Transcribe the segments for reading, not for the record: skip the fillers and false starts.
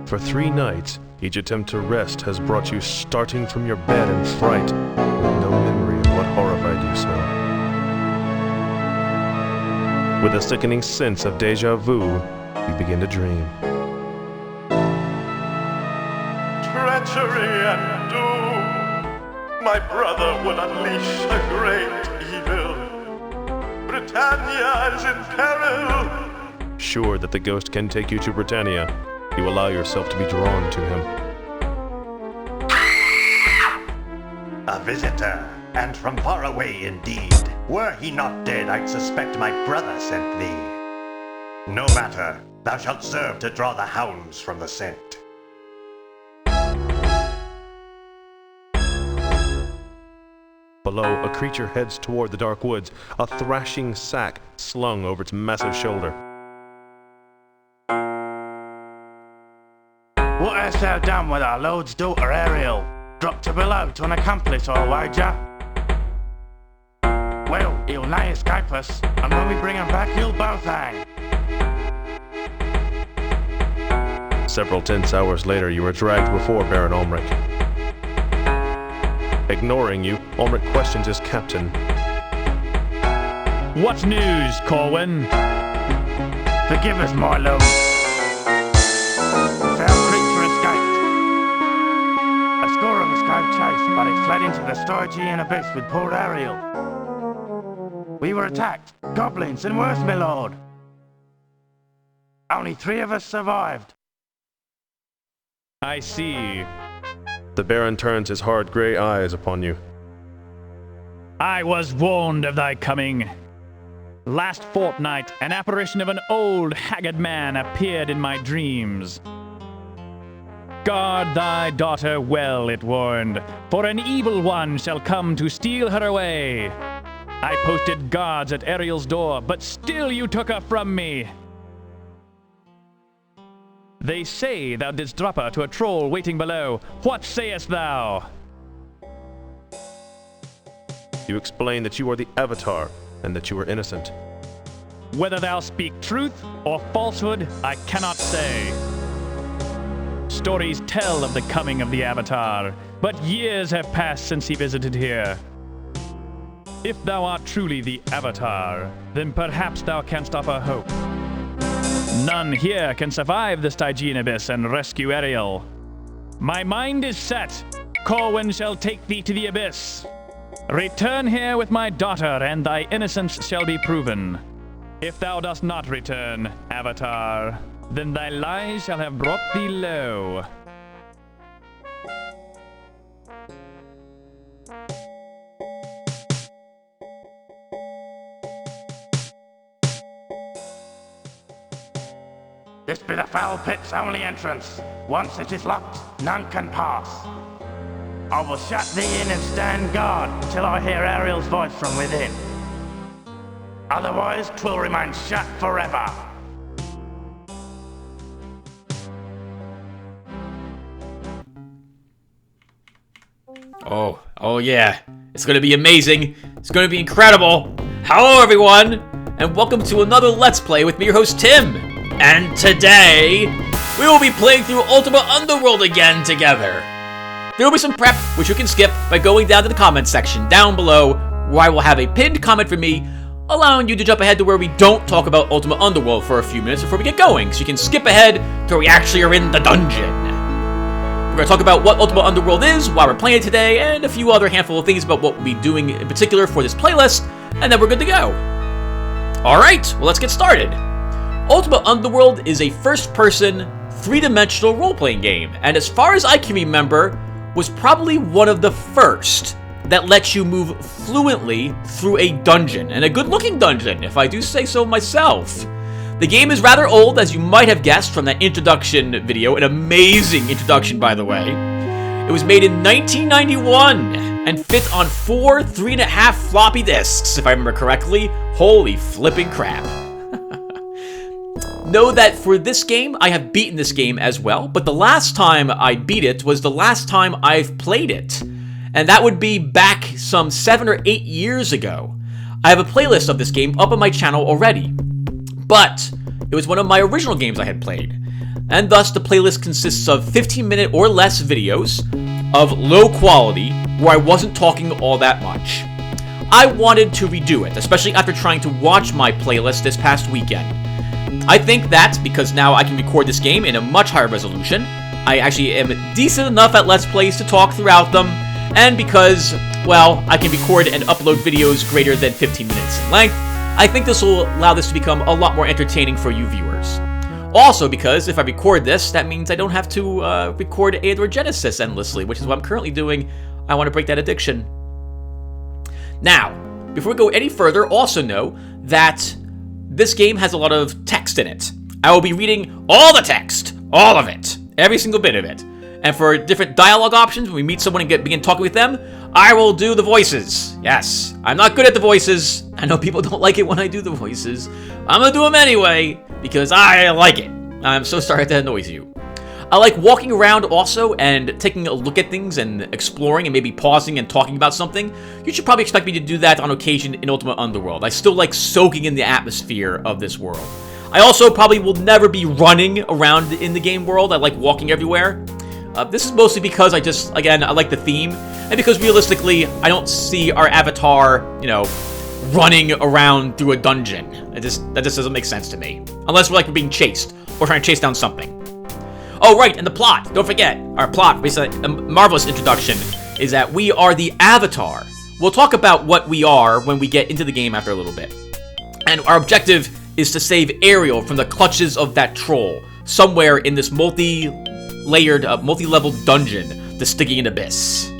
For 3 nights, each attempt to rest has brought you starting from your bed in fright, with no memory of what horrified you so. With a sickening sense of deja vu, you begin to dream. Treachery and doom. My brother would unleash a great evil. Britannia is in peril. Sure that the ghost can take you to Britannia, you allow yourself to be drawn to him. A visitor, and from far away indeed. Were he not dead, I'd suspect my brother sent thee. No matter, thou shalt serve to draw the hounds from the scent. Below, a creature heads toward the dark woods, a thrashing sack slung over its massive shoulder. What hast thou done with our lord's daughter Ariel? Dropped her below to an accomplice, I'll wager. Well, he'll nigh escape us, and when we bring him back, he'll both hang. Several tense hours later, you are dragged before Baron Ulmric. Ignoring you, Ulmric questions his captain. What news, Corwin? Forgive us, my lord. The foul creature escaped. A score of us gave chase, but it fled into the Stygian abyss with poor Ariel. We were attacked, goblins and worse, my lord. Only 3 of us survived. I see. The Baron turns his hard grey eyes upon you. I was warned of thy coming. Last fortnight, an apparition of an old, haggard man appeared in my dreams. Guard thy daughter well, it warned, for an evil one shall come to steal her away. I posted guards at Ariel's door, but still you took her from me. They say thou didst drop her to a troll waiting below. What sayest thou? You explain that you are the Avatar, and that you are innocent. Whether thou speak truth or falsehood, I cannot say. Stories tell of the coming of the Avatar, but years have passed since he visited here. If thou art truly the Avatar, then perhaps thou canst offer hope. None here can survive the Stygian abyss and rescue Ariel. My mind is set. Corwin shall take thee to the abyss. Return here with my daughter, and thy innocence shall be proven. If thou dost not return, Avatar, then thy lies shall have brought thee low. This be the foul pit's only entrance. Once it is locked, none can pass. I will shut thee in and stand guard till I hear Ariel's voice from within. Otherwise, 'twill remain shut forever. Oh yeah. It's gonna be amazing. It's gonna be incredible. Hello everyone, and welcome to another Let's Play with me, your host Tim. And today, we will be playing through Ultima Underworld again together. There will be some prep, which you can skip by going down to the comments section down below, where I will have a pinned comment from me, allowing you to jump ahead to where we don't talk about Ultima Underworld for a few minutes before we get going, so you can skip ahead to where we actually are in the dungeon. We're going to talk about what Ultima Underworld is, why we're playing it today, and a few other handful of things about what we'll be doing in particular for this playlist, and then we're good to go. Alright, well let's get started. Ultima Underworld is a first-person, 3-dimensional role-playing game, and as far as I can remember, was probably one of the first that lets you move fluently through a dungeon, and a good-looking dungeon, if I do say so myself. The game is rather old, as you might have guessed from that introduction video, an amazing introduction, by the way. It was made in 1991, and fit on 4 3.5 floppy disks, if I remember correctly. Holy flipping crap. Know that for this game, I have beaten this game as well, but the last time I beat it was the last time I've played it. And that would be back some 7 or 8 years ago. I have a playlist of this game up on my channel already. But it was one of my original games I had played. and thus the playlist consists of 15-minute or less videos of low quality where I wasn't talking all that much. I wanted to redo it, especially after trying to watch my playlist this past weekend. I think that's because now I can record this game in a much higher resolution. I actually am decent enough at Let's Plays to talk throughout them, and because, well, I can record and upload videos greater than 15 minutes in length, I think this will allow this to become a lot more entertaining for you viewers. Also, because if I record this, that means I don't have to record Aid or Genesis endlessly, which is what I'm currently doing. I want to break that addiction. Now, before we go any further, also know that this game has a lot of text in it. I will be reading all the text, all of it, every single bit of it. And for different dialogue options, when we meet someone and begin talking with them, I will do the voices. Yes, I'm not good at the voices. I know people don't like it when I do the voices. I'm gonna do them anyway, because I like it. I'm so sorry if that annoys you. I like walking around also and taking a look at things and exploring and maybe pausing and talking about something. You should probably expect me to do that on occasion in Ultima Underworld. I still like soaking in the atmosphere of this world. I also probably will never be running around in the game world. I like walking everywhere. This is mostly because I like the theme, and because realistically, I don't see our avatar, running around through a dungeon. That just doesn't make sense to me. Unless we're being chased, or trying to chase down something. Oh, right, and the plot. Don't forget, our plot, basically a marvelous introduction, is that we are the Avatar. We'll talk about what we are when we get into the game after a little bit. And our objective is to save Ariel from the clutches of that troll, somewhere in this multi-layered, multi-level dungeon, the Stygian Abyss.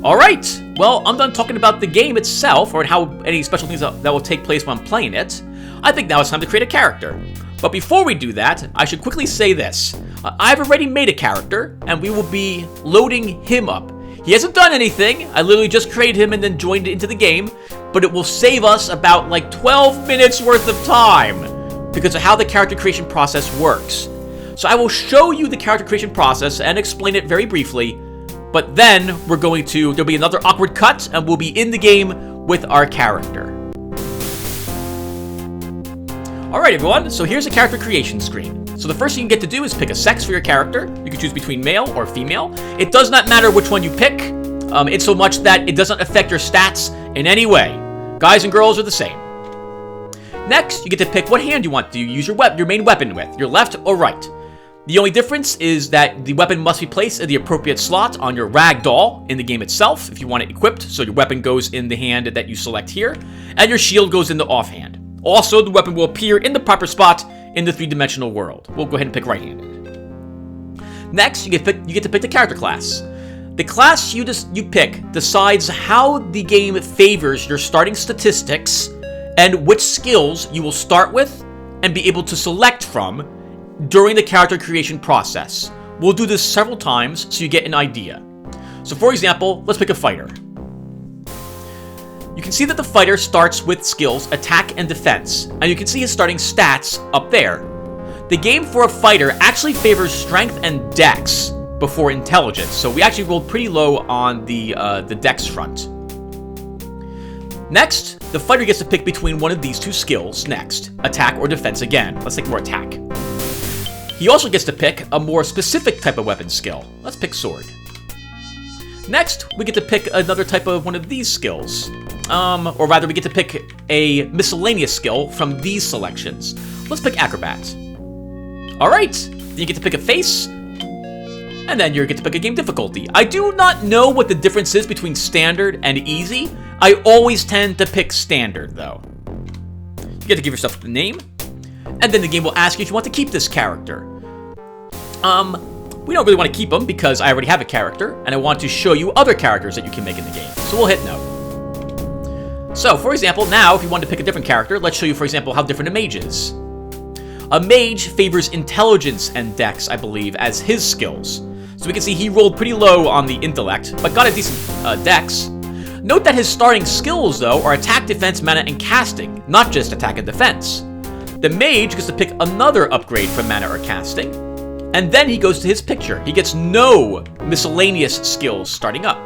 Alright, well, I'm done talking about the game itself, or how any special things that will take place when I'm playing it. I think now it's time to create a character. But before we do that, I should quickly say this. I've already made a character, and we will be loading him up. He hasn't done anything. I literally just created him and then joined it into the game, but it will save us about 12 minutes worth of time because of how the character creation process works. So I will show you the character creation process and explain it very briefly, but then there'll be another awkward cut, and we'll be in the game with our character. Alright everyone, so here's a character creation screen. So the first thing you get to do is pick a sex for your character. You can choose between male or female. It does not matter which one you pick, it's so much that it doesn't affect your stats in any way. Guys and girls are the same. Next, you get to pick what hand you want to use your main weapon with, your left or right. The only difference is that the weapon must be placed in the appropriate slot on your ragdoll in the game itself if you want it equipped, so your weapon goes in the hand that you select here, and your shield goes in the offhand. Also, the weapon will appear in the proper spot in the three-dimensional world. We'll go ahead and pick right-handed. Next, you get to pick the character class. The class you pick decides how the game favors your starting statistics and which skills you will start with and be able to select from during the character creation process. We'll do this several times so you get an idea. So for example, let's pick a fighter. You can see that the fighter starts with skills attack and defense, and you can see his starting stats up there. The game for a fighter actually favors strength and dex before intelligence, so we actually rolled pretty low on the dex front. Next, the fighter gets to pick between one of these two skills next, attack or defense again. Let's take more attack. He also gets to pick a more specific type of weapon skill. Let's pick sword. Next, we get to pick another type of one of these skills. Or rather, we get to pick a miscellaneous skill from these selections. Let's pick acrobat. Alright, then you get to pick a face, and then you get to pick a game difficulty. I do not know what the difference is between standard and easy. I always tend to pick standard, though. You get to give yourself the name, and then the game will ask you if you want to keep this character. We don't really want to keep him because I already have a character, and I want to show you other characters that you can make in the game. So we'll hit no. So, for example, now, if you want to pick a different character, let's show you, for example, how different a mage is. A mage favors intelligence and dex, I believe, as his skills. So we can see he rolled pretty low on the intellect, but got a decent dex. Note that his starting skills, though, are attack, defense, mana, and casting, not just attack and defense. The mage gets to pick another upgrade from mana or casting, and then he goes to his picture. He gets no miscellaneous skills starting up.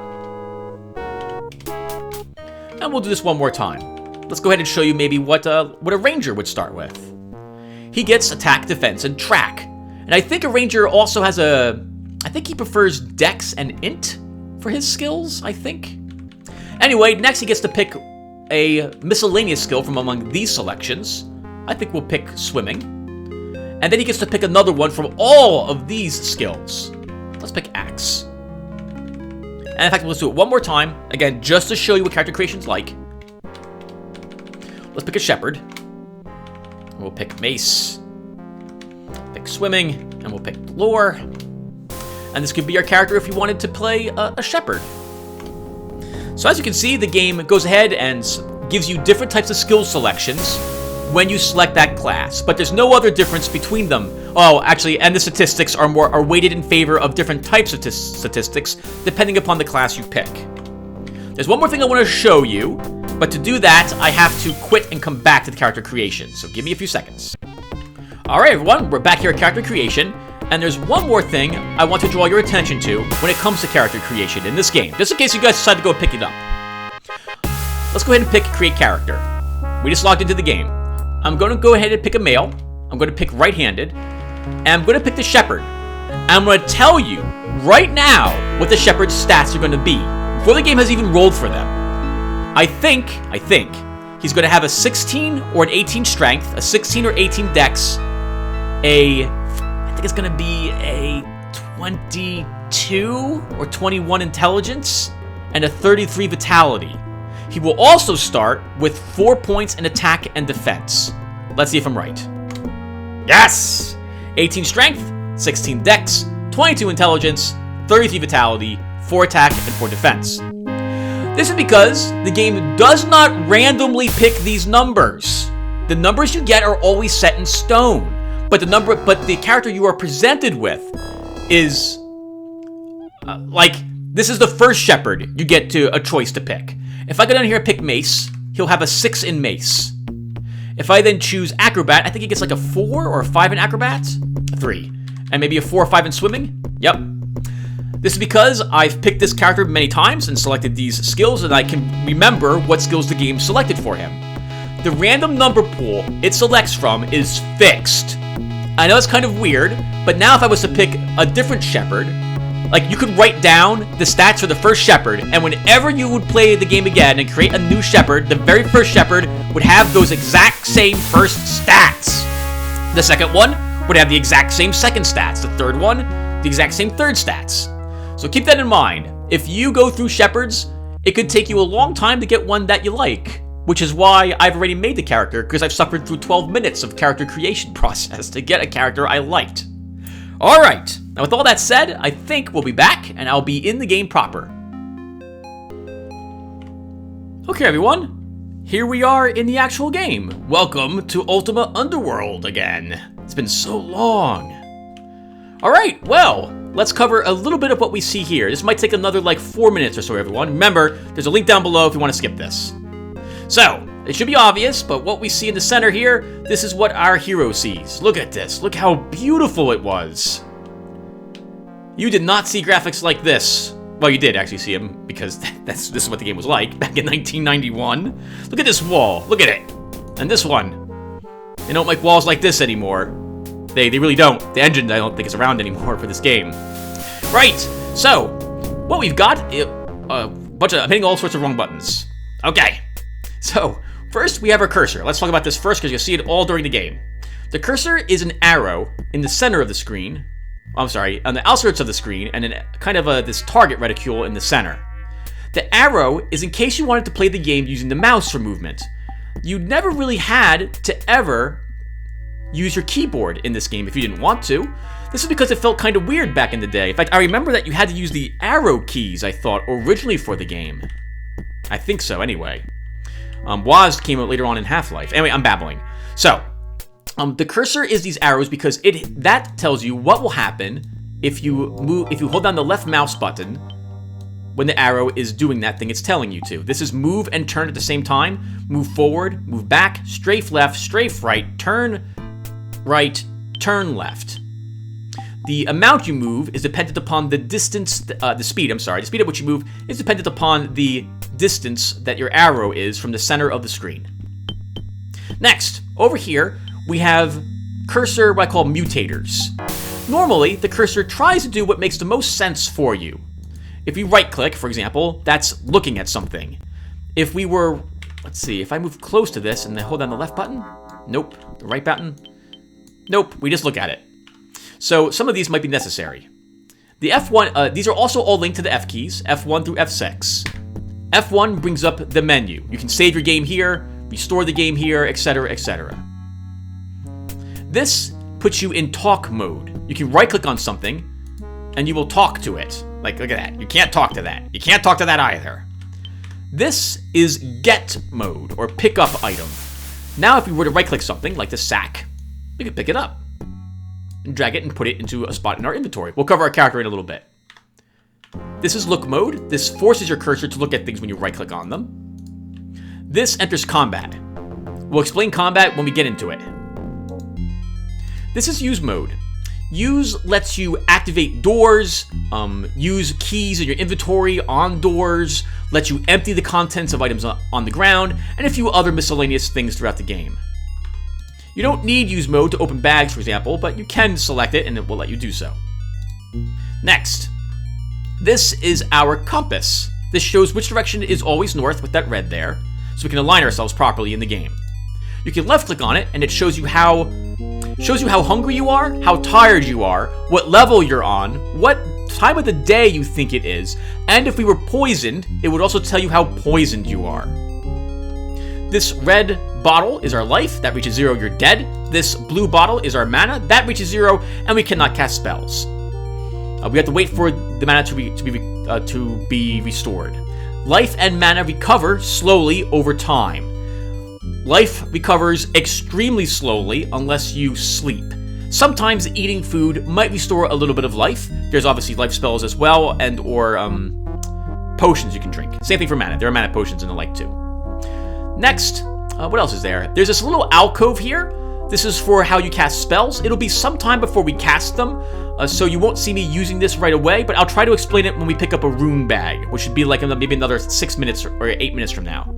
And we'll do this one more time. Let's go ahead and show you maybe what a ranger would start with. He gets attack, defense, and track. And I think a ranger also has a... I think he prefers dex and int for his skills, I think. Anyway, next he gets to pick a miscellaneous skill from among these selections. I think we'll pick swimming. And then he gets to pick another one from all of these skills. Let's pick axe. And in fact, let's do it one more time. Again, just to show you what character creation's like. Let's pick a shepherd. We'll pick mace. Pick swimming. And we'll pick lore. And this could be our character if you wanted to play a shepherd. So as you can see, the game goes ahead and gives you different types of skill selections when you select that class, but there's no other difference between them. Oh, actually, and the statistics are weighted in favor of different types of statistics depending upon the class you pick. There's one more thing I want to show you, but to do that, I have to quit and come back to the character creation, so give me a few seconds. Alright everyone, we're back here at character creation, and there's one more thing I want to draw your attention to when it comes to character creation in this game, just in case you guys decide to go pick it up. Let's go ahead and pick create character. We just logged into the game. I'm going to go ahead and pick a male. I'm going to pick right-handed. And I'm going to pick the shepherd. And I'm going to tell you right now what the shepherd's stats are going to be before the game has even rolled for them. I think he's going to have a 16 or an 18 strength, a 16 or 18 dex, I think it's going to be a 22 or 21 intelligence, and a 33 vitality. He will also start with 4 points in attack and defense. Let's see if I'm right. Yes! 18 strength, 16 dex, 22 intelligence, 33 vitality, 4 attack, and 4 defense. This is because the game does not randomly pick these numbers. The numbers you get are always set in stone, but the character you are presented with is this is the first shepherd you get to a choice to pick. If I go down here and pick mace, he'll have a 6 in mace. If I then choose acrobat, I think he gets like a 4 or a 5 in acrobat, a 3, and maybe a 4 or 5 in swimming. Yep. This is because I've picked this character many times and selected these skills, and I can remember what skills the game selected for him. The random number pool it selects from is fixed. I know it's kind of weird, but now if I was to pick a different shepherd, like you could write down the stats for the first shepherd, and whenever you would play the game again and create a new shepherd, the very first shepherd would have those exact same first stats. The second one would have the exact same second stats. The third one, the exact same third stats. So keep that in mind. If you go through shepherds, it could take you a long time to get one that you like, which is why I've already made the character, because I've suffered through 12 minutes of character creation process to get a character I liked. Alright, now with all that said, I think we'll be back, and I'll be in the game proper. Okay everyone, here we are in the actual game. Welcome to Ultima Underworld again. It's been so long. Alright, well, let's cover a little bit of what we see here. This might take another 4 minutes or so, everyone. Remember, there's a link down below if you want to skip this. So, it should be obvious, but what we see in the center here, this is what our hero sees. Look at this. Look how beautiful it was. You did not see graphics like this. Well, you did actually see them, because this is what the game was like back in 1991. Look at this wall. Look at it. And this one. They don't make walls like this anymore. They really don't. The engine, I don't think, is around anymore for this game. Right. So, what we've got, I'm hitting all sorts of wrong buttons. Okay. So, first we have our cursor. Let's talk about this first because you'll see it all during the game. The cursor is an arrow in the center of the screen. I'm sorry, on the outskirts of the screen, and then kind of this target reticule in the center. The arrow is in case you wanted to play the game using the mouse for movement. You never really had to ever use your keyboard in this game if you didn't want to. This is because it felt kind of weird back in the day. In fact, I remember that you had to use the arrow keys, I thought, originally for the game. I think so, anyway. WASD came out later on in Half-Life. Anyway, I'm babbling. So, the cursor is these arrows because that tells you what will happen if you hold down the left mouse button when the arrow is doing that thing it's telling you to. This is move and turn at the same time. Move forward, move back, strafe left, strafe right, turn right, turn left. The amount you move is dependent upon the distance, the speed at which you move is dependent upon the distance that your arrow is from the center of the screen. Next, over here, we have cursor, what I call mutators. Normally, the cursor tries to do what makes the most sense for you. If we right-click, for example, that's looking at something. If we were, let's see, if I move close to this and then hold down the left button, nope. The right button, nope, we just look at it. So some of these might be necessary. The F1, these are also all linked to the F keys, F1 through F6. F1 brings up the menu. You can save your game here, restore the game here, etc., etc. This puts you in talk mode. You can right-click on something, and you will talk to it. Like, look at that. You can't talk to that. You can't talk to that either. This is get mode, or pick up item. Now if we were to right-click something, like the sack, we can pick it up and drag it and put it into a spot in our inventory. We'll cover our character in a little bit. This is look mode. This forces your cursor to look at things when you right-click on them. This enters combat. We'll explain combat when we get into it. This is use mode. Use lets you activate doors, use keys in your inventory on doors, lets you empty the contents of items on the ground, and a few other miscellaneous things throughout the game. You don't need use mode to open bags, for example, but you can select it and it will let you do so. Next, this is our compass. This shows which direction is always north with that red there, so we can align ourselves properly in the game. You can left click on it and it shows you how hungry you are, how tired you are, what level you're on, what time of the day you think it is, and if we were poisoned, it would also tell you how poisoned you are. This red bottle is our life. That reaches 0, you're dead. This blue bottle is our mana. That reaches 0, and we cannot cast spells. We have to wait for the mana to be restored. Life and mana recover slowly over time. Life recovers extremely slowly unless you sleep. Sometimes eating food might restore a little bit of life. There's obviously life spells as well, and or potions you can drink. Same thing for mana. There are mana potions and the like too. Next, what else is there? There's this little alcove here. This is for how you cast spells. It'll be some time before we cast them, so you won't see me using this right away, but I'll try to explain it when we pick up a rune bag, which should be like maybe another 6 minutes or 8 minutes from now.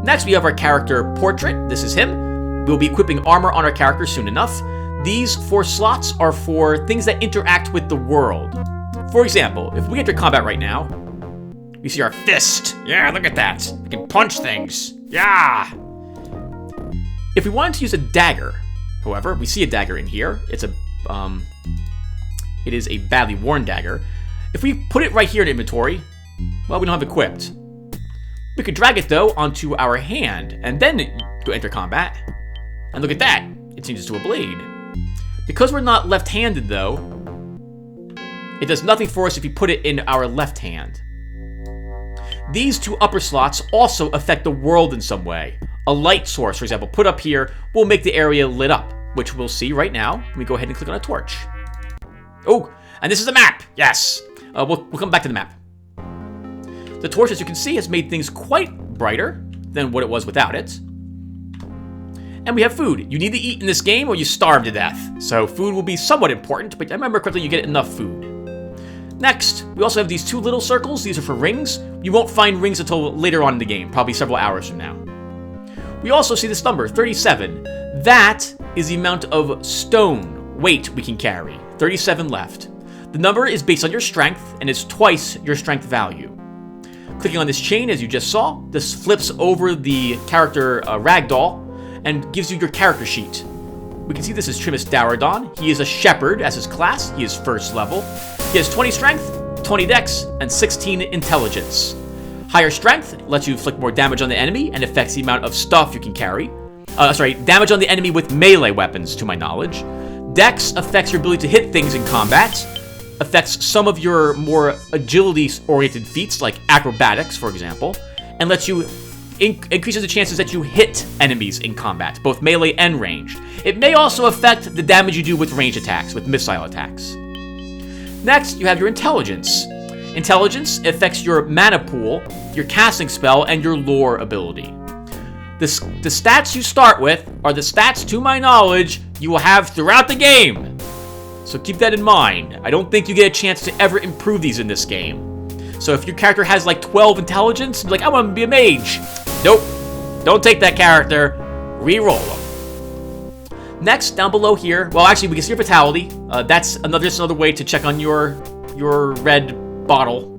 Next, we have our character portrait. This is him. We'll be equipping armor on our character soon enough. These 4 slots are for things that interact with the world. For example, if we enter combat right now, we see our fist. Yeah, look at that. We can punch things. Yeah. If we wanted to use a dagger, however, we see a dagger in here. It is a badly worn dagger. If we put it right here in inventory, well, we don't have it equipped. We could drag it, though, onto our hand, and then go enter combat. And look at that. It changes to a blade. Because we're not left-handed, though, it does nothing for us if we put it in our left hand. These 2 upper slots also affect the world in some way. A light source, for example, put up here will make the area lit up, which we'll see right now. We go ahead and click on a torch. Oh, and this is the map. Yes. We'll come back to the map. The torch, as you can see, has made things quite brighter than what it was without it. And we have food. You need to eat in this game or you starve to death. So food will be somewhat important, but I remember correctly, you get enough food. Next, we also have these 2 little circles. These are for rings. You won't find rings until later on in the game, probably several hours from now. We also see this number, 37. That is the amount of stone weight we can carry. 37 left. The number is based on your strength, and it's twice your strength value. Clicking on this chain, as you just saw, this flips over the character ragdoll and gives you your character sheet. We can see this is Trimus Dauradon. He is a shepherd as his class. He is 1st level. He has 20 strength, 20 dex, and 16 intelligence. Higher strength lets you inflict more damage on the enemy and affects the amount of stuff you can carry. Damage on the enemy with melee weapons, to my knowledge. Dex affects your ability to hit things in combat. Affects some of your more agility-oriented feats, like acrobatics, for example. And lets you increases the chances that you hit enemies in combat, both melee and ranged. It may also affect the damage you do with ranged attacks, with missile attacks. Next, you have your intelligence. Intelligence affects your mana pool, your casting spell, and your lore ability. The stats you start with are the stats, to my knowledge, you will have throughout the game. So keep that in mind. I don't think you get a chance to ever improve these in this game. So if your character has like 12 intelligence, you're like, I want to be a mage. Nope. Don't take that character. Reroll them. Next, down below here, well, actually, we can see your vitality. That's just another way to check on your red bottle.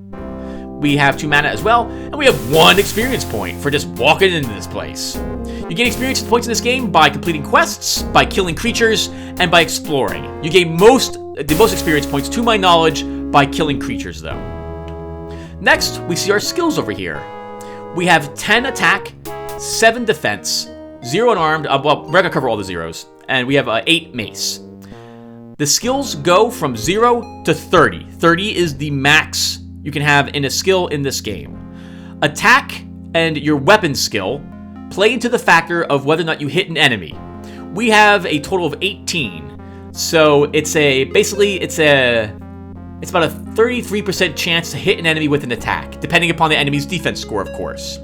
We have 2 mana as well, and we have 1 experience point for just walking into this place. You gain experience points in this game by completing quests, by killing creatures, and by exploring. You gain the most experience points, to my knowledge, by killing creatures, though. Next, we see our skills over here. We have 10 attack, 7 defense, 0 unarmed, well, we're gonna cover all the zeros, and we have 8 mace. The skills go from 0 to 30. 30 is the max you can have in a skill in this game. Attack and your weapon skill play into the factor of whether or not you hit an enemy. We have a total of 18, so it's about a 33% chance to hit an enemy with an attack, depending upon the enemy's defense score, of course.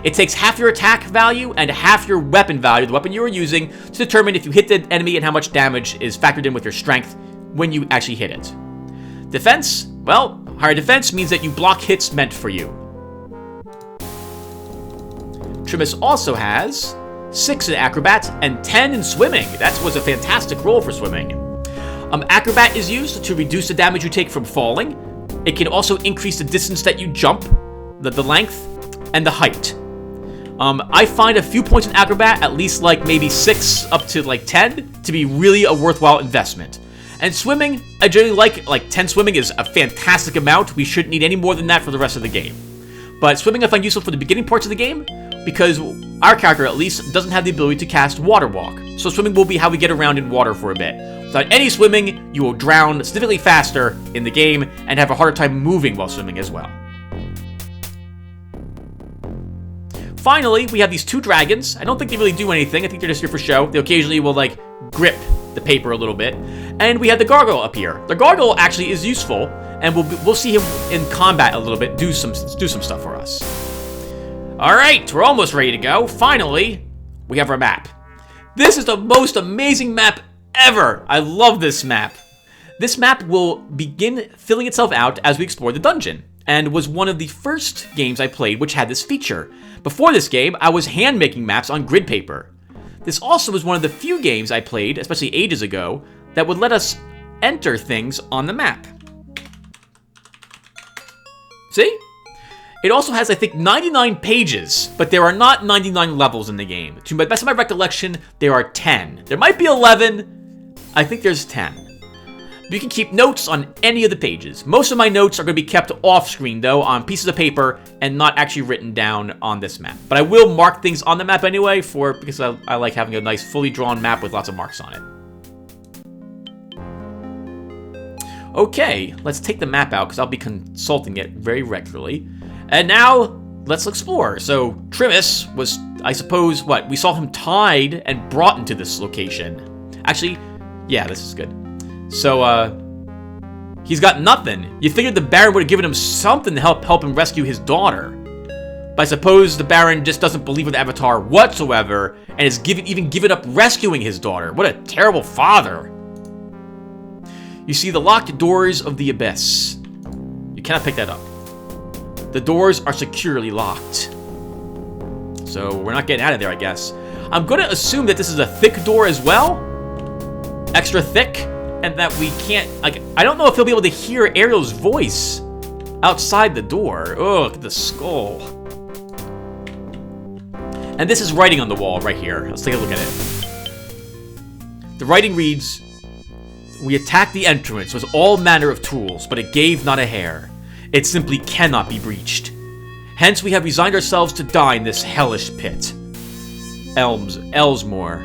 It takes half your attack value and half your weapon value, the weapon you are using, to determine if you hit the enemy and how much damage is factored in with your strength when you actually hit it. Defense, well, higher defense means that you block hits meant for you. Trimus also has 6 in acrobat and 10 in swimming. That was a fantastic roll for swimming. Acrobat is used to reduce the damage you take from falling. It can also increase the distance that you jump, the length, and the height. I find a few points in acrobat, at least like maybe 6 up to like 10, to be really a worthwhile investment. And swimming, I generally like 10 swimming is a fantastic amount. We shouldn't need any more than that for the rest of the game. But swimming I find useful for the beginning parts of the game, because our character at least doesn't have the ability to cast Water Walk. So swimming will be how we get around in water for a bit. Without any swimming, you will drown significantly faster in the game and have a harder time moving while swimming as well. Finally, we have these 2 dragons. I don't think they really do anything. I think they're just here for show. They occasionally will like grip the paper a little bit. And we have the gargoyle up here. The gargoyle actually is useful, and we'll see him in combat a little bit, do some stuff for us. All right, we're almost ready to go. Finally, we have our map. This is the most amazing map ever. I love this map. This map will begin filling itself out as we explore the dungeon, and was one of the first games I played which had this feature. Before this game, I was hand-making maps on grid paper. This also was one of the few games I played, especially ages ago, that would let us enter things on the map. See? It also has, I think, 99 pages, but there are not 99 levels in the game. To the best of my recollection, there are 10. There might be 11. I think there's 10. You can keep notes on any of the pages. Most of my notes are going to be kept off-screen, though, on pieces of paper and not actually written down on this map. But I will mark things on the map anyway, because I like having a nice, fully drawn map with lots of marks on it. Okay, let's take the map out, because I'll be consulting it very regularly. And now, let's explore. So, Trimus was, I suppose, we saw him tied and brought into this location. Actually, yeah, this is good. So, he's got nothing. You figured the Baron would have given him something to help him rescue his daughter. But I suppose the Baron just doesn't believe in the Avatar whatsoever, and has even given up rescuing his daughter. What a terrible father. You see the locked doors of the Abyss. You cannot pick that up. The doors are securely locked. So we're not getting out of there, I guess. I'm going to assume that this is a thick door as well. Extra thick. And that we can't... I don't know if he'll be able to hear Ariel's voice outside the door. Oh, look at the skull. And this is writing on the wall right here. Let's take a look at it. The writing reads, "We attacked the entrance with all manner of tools, but it gave not a hair. It simply cannot be breached. Hence we have resigned ourselves to die in this hellish pit. Elsmore."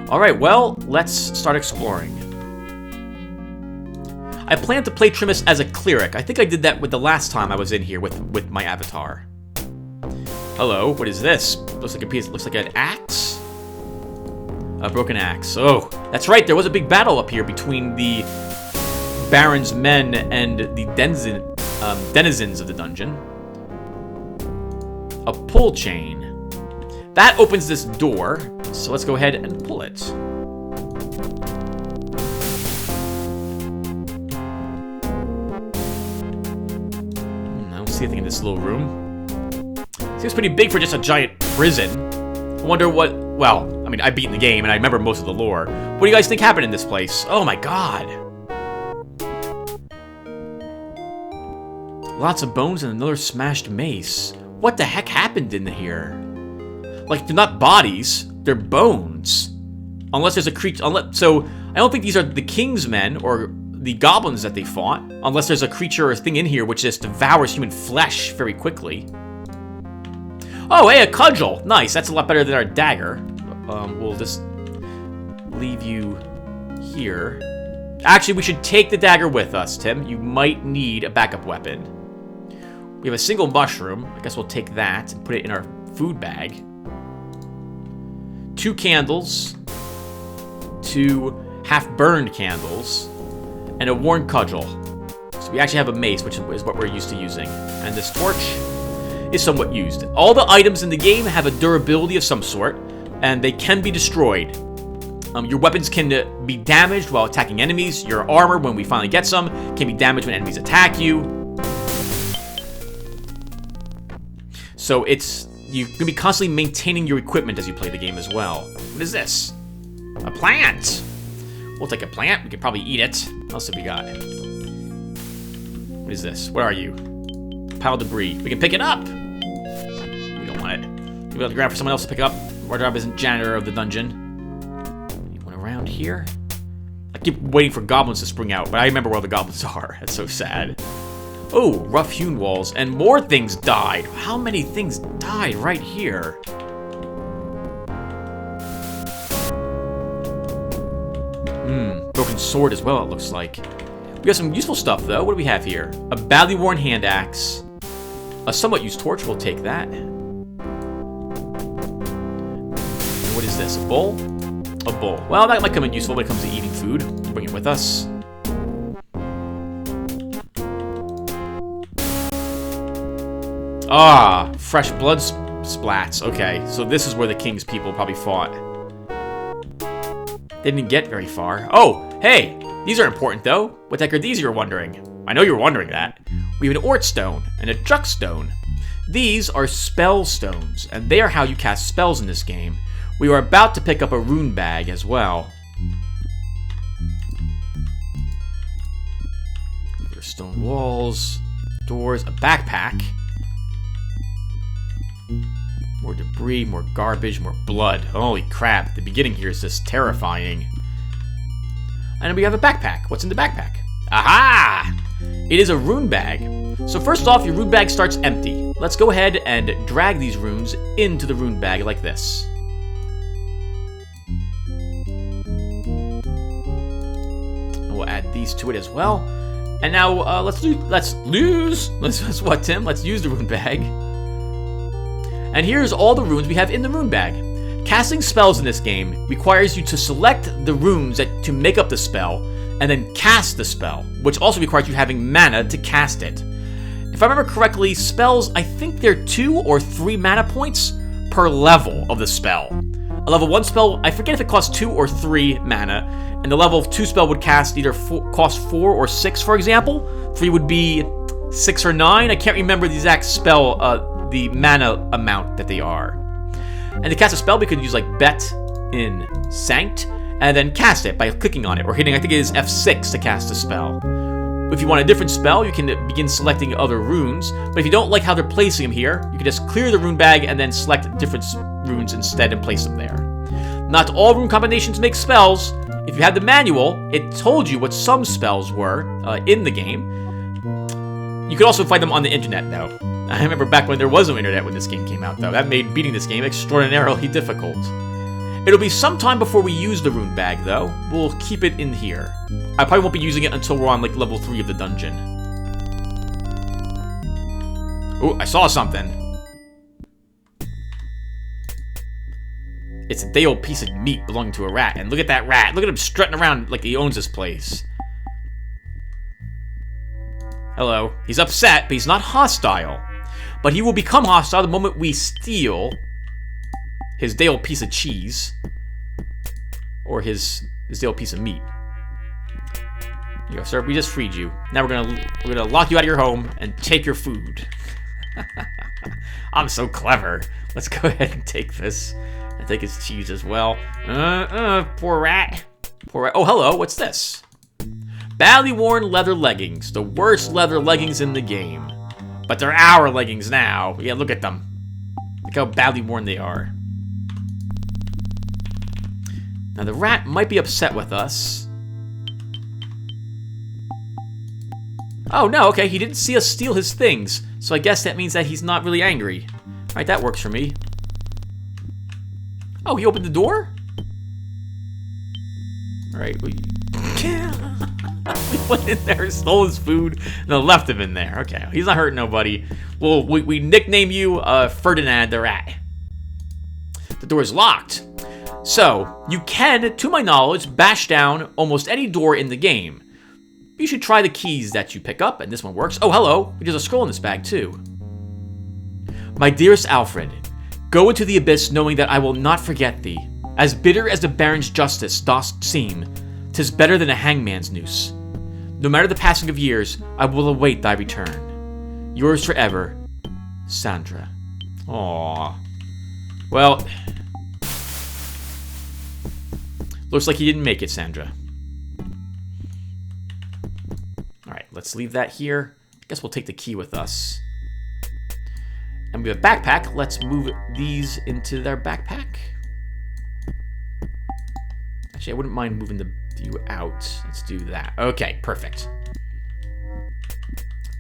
Alright, well, let's start exploring. I plan to play Trimus as a cleric. I think I did that with the last time I was in here with my avatar. Hello, what is this? Looks like a piece. Looks like an axe. A broken axe. Oh, that's right. There was a big battle up here between the Baron's men and the denizens of the dungeon. A pull chain. That opens this door, so let's go ahead and pull it. I don't see anything in this little room. Seems pretty big for just a giant prison. I wonder what Well, I mean, I've beaten the game and I remember most of the lore. What do you guys think happened in this place? Oh my god. Lots of bones and another smashed mace. What the heck happened in here? Like, they're not bodies, they're bones. Unless there's a creature, so I don't think these are the king's men or the goblins that they fought. Unless there's a creature or thing in here which just devours human flesh very quickly. Oh, hey, a cudgel. Nice, that's a lot better than our dagger. We'll just leave you here. Actually, we should take the dagger with us, Tim. You might need a backup weapon. We have a single mushroom. I guess we'll take that and put it in our food bag. 2 candles. 2 half-burned candles. And a worn cudgel. So we actually have a mace, which is what we're used to using. And this torch is somewhat used. All the items in the game have a durability of some sort, and they can be destroyed. Your weapons can be damaged while attacking enemies. Your armor, when we finally get some, can be damaged when enemies attack you. So you can be constantly maintaining your equipment as you play the game as well. What is this? A plant! We'll take a plant. We can probably eat it. What else have we got? What is this? Where are you? Pile of debris. We can pick it up! We don't want it. Maybe I'll grab for someone else to pick up. Our job isn't janitor of the dungeon. Anyone around here? I keep waiting for goblins to spring out, but I remember where the goblins are. That's so sad. Oh, rough-hewn walls, and more things died. How many things died right here? Broken sword as well, it looks like. We got some useful stuff, though. What do we have here? A badly worn hand axe. A somewhat used torch, we'll take that. And what is this, a bowl? A bowl. Well, that might come in useful when it comes to eating food. We'll bring it with us. Ah, fresh blood splats. Okay, so this is where the king's people probably fought. They didn't get very far. Oh, hey, these are important though. What the heck are these, you're wondering? I know you're wondering that. We have an Ort Stone and a Juck Stone. These are spell stones, and they are how you cast spells in this game. We are about to pick up a rune bag as well. There's stone walls, doors, a backpack. More debris, more garbage, more blood. Holy crap, the beginning here is just terrifying. And we have a backpack. What's in the backpack? Aha! It is a rune bag. So first off, your rune bag starts empty. Let's go ahead and drag these runes into the rune bag like this. And we'll add these to it as well. And now let's use the rune bag. And here's all the runes we have in the rune bag. Casting spells in this game requires you to select the runes to make up the spell, and then cast the spell, which also requires you having mana to cast it. If I remember correctly, spells, I think they're 2 or 3 mana points per level of the spell. A level 1 spell, I forget if it costs 2 or 3 mana, and the level 2 spell would cost 4 or 6, for example. 3 would be 6 or 9. I can't remember the exact spell, the mana amount that they are. And to cast a spell, we could use like Bet in Sanct, and then cast it by clicking on it, or hitting, I think it is F6 to cast a spell. If you want a different spell, you can begin selecting other runes, but if you don't like how they're placing them here, you can just clear the rune bag and then select different runes instead and place them there. Not all rune combinations make spells. If you had the manual, it told you what some spells were in the game. You could also find them on the internet, though. I remember back when there was no internet when this game came out, though. That made beating this game extraordinarily difficult. It'll be some time before we use the rune bag, though. We'll keep it in here. I probably won't be using it until we're on, like, level 3 of the dungeon. Oh, I saw something. It's a day-old piece of meat belonging to a rat. And look at that rat. Look at him strutting around like he owns this place. Hello. He's upset, but he's not hostile. But he will become hostile the moment we steal his day-old piece of cheese. Or his day-old piece of meat. Here you go, sir. We just freed you. Now we're gonna lock you out of your home and take your food. I'm so clever. Let's go ahead and take this. I take his cheese as well. Poor rat. Poor rat. Oh, hello. What's this? Badly worn leather leggings. The worst leather leggings in the game. But they're our leggings now. Yeah, look at them. Look how badly worn they are. Now, the rat might be upset with us. Oh, no, okay. He didn't see us steal his things. So I guess that means that he's not really angry. Alright, that works for me. Oh, he opened the door? Alright, we went in there, stole his food, and then left him in there. Okay, he's not hurting nobody. Well, we nickname you Ferdinand the Rat. The door is locked. So, you can, to my knowledge, bash down almost any door in the game. You should try the keys that you pick up, and this one works. Oh, hello. There's a scroll in this bag, too. My dearest Alfred, go into the abyss knowing that I will not forget thee. As bitter as the Baron's justice dost seem, 'tis better than a hangman's noose. No matter the passing of years, I will await thy return. Yours forever, Sandra. Aww. Well, looks like he didn't make it, Sandra. Alright, let's leave that here. I guess we'll take the key with us. And we have a backpack. Let's move these into their backpack. Actually, I wouldn't mind moving you out. Let's do that. Okay, perfect.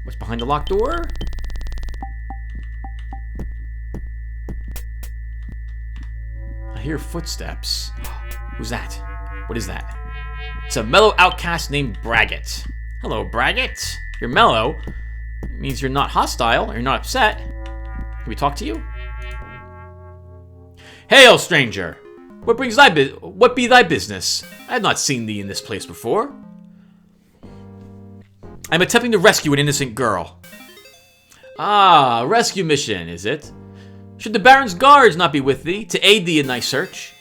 What's behind the locked door? I hear footsteps. Who's that? What is that? It's a mellow outcast named Braggett. Hello, Braggett. You're mellow. It means you're not hostile or you're not upset. Can we talk to you? Hail, stranger! What be thy business? I have not seen thee in this place before. I'm attempting to rescue an innocent girl. Ah, rescue mission, is it? Should the Baron's guards not be with thee to aid thee in thy search?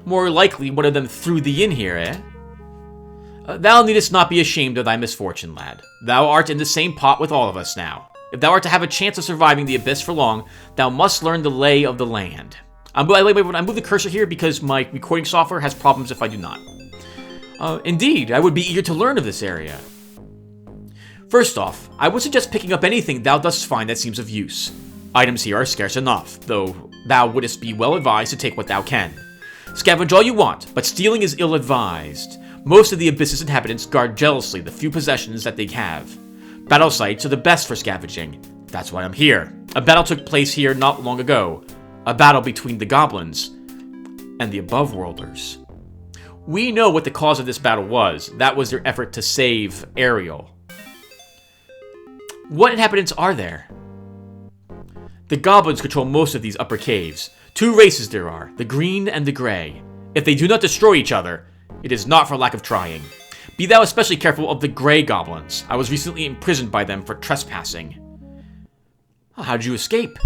More likely one of them threw thee in here, eh? Thou needest not be ashamed of thy misfortune, lad. Thou art in the same pot with all of us now. If thou art to have a chance of surviving the abyss for long, thou must learn the lay of the land. I move the cursor here because my recording software has problems if I do not. Indeed, I would be eager to learn of this area. First off, I would suggest picking up anything thou dost find that seems of use. Items here are scarce enough, though thou wouldst be well advised to take what thou can. Scavenge all you want, but stealing is ill-advised. Most of the abyss's inhabitants guard jealously the few possessions that they have. Battle sites are the best for scavenging. That's why I'm here. A battle took place here not long ago. A battle between the goblins and the above-worlders. We know what the cause of this battle was. That was their effort to save Ariel. What inhabitants are there? The goblins control most of these upper caves. Two races there are, the green and the gray. If they do not destroy each other, it is not for lack of trying. Be thou especially careful of the gray goblins. I was recently imprisoned by them for trespassing. How did you escape?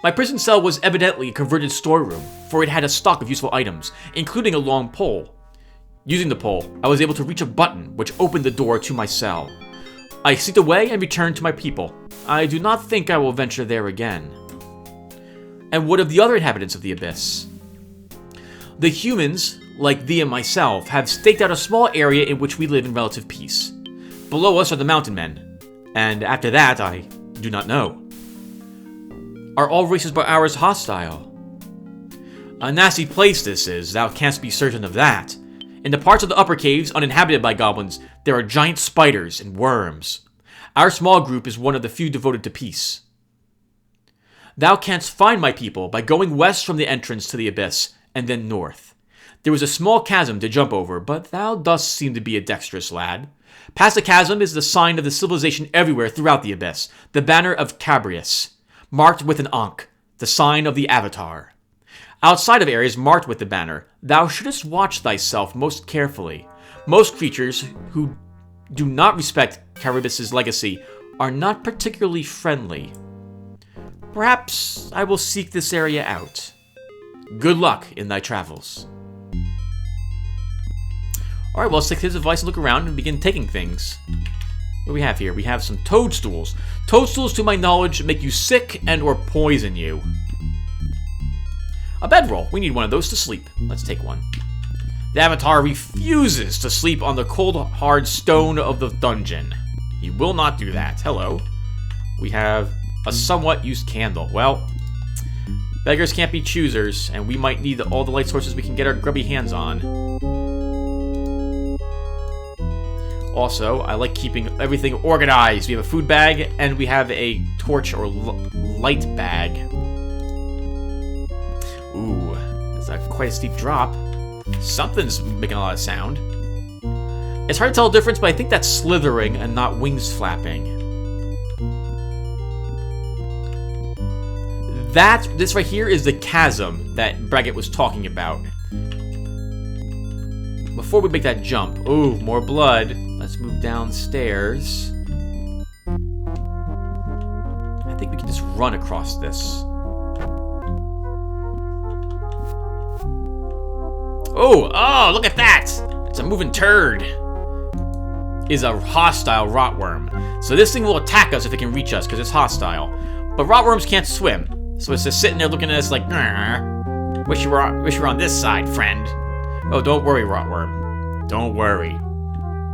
My prison cell was evidently a converted storeroom, for it had a stock of useful items, including a long pole. Using the pole, I was able to reach a button which opened the door to my cell. I sneaked away and returned to my people. I do not think I will venture there again. And what of the other inhabitants of the abyss? The humans, like thee and myself, have staked out a small area in which we live in relative peace. Below us are the mountain men, and after that I do not know. Are all races but ours hostile? A nasty place this is, thou canst be certain of that. In the parts of the upper caves uninhabited by goblins, there are giant spiders and worms. Our small group is one of the few devoted to peace. Thou canst find my people by going west from the entrance to the abyss, and then north. There is a small chasm to jump over, but thou dost seem to be a dexterous lad. Past the chasm is the sign of the civilization everywhere throughout the abyss, the banner of Cabrius, marked with an ankh, the sign of the Avatar. Outside of areas marked with the banner, thou shouldst watch thyself most carefully. Most creatures who do not respect Caribus's legacy are not particularly friendly. Perhaps I will seek this area out. Good luck in thy travels. Alright, well, let's take his advice and look around and begin taking things. What do we have here? We have some toadstools. Toadstools, to my knowledge, make you sick and or poison you. A bedroll. We need one of those to sleep. Let's take one. The Avatar refuses to sleep on the cold, hard stone of the dungeon. He will not do that. Hello. We have a somewhat used candle. Well, beggars can't be choosers, and we might need all the light sources we can get our grubby hands on. Also, I like keeping everything organized. We have a food bag, and we have a torch or light bag. Ooh, that's quite a steep drop. Something's making a lot of sound. It's hard to tell the difference, but I think that's slithering and not wings flapping. This right here is the chasm that Braggett was talking about. Before we make that jump, ooh, more blood. Let's move downstairs. I think we can just run across this. Oh, look at that! It's a moving turd. Is a hostile rotworm. So this thing will attack us if it can reach us, because it's hostile. But rotworms can't swim. So it's just sitting there looking at us like, wish you were on this side, friend. Oh, don't worry, rotworm. Don't worry.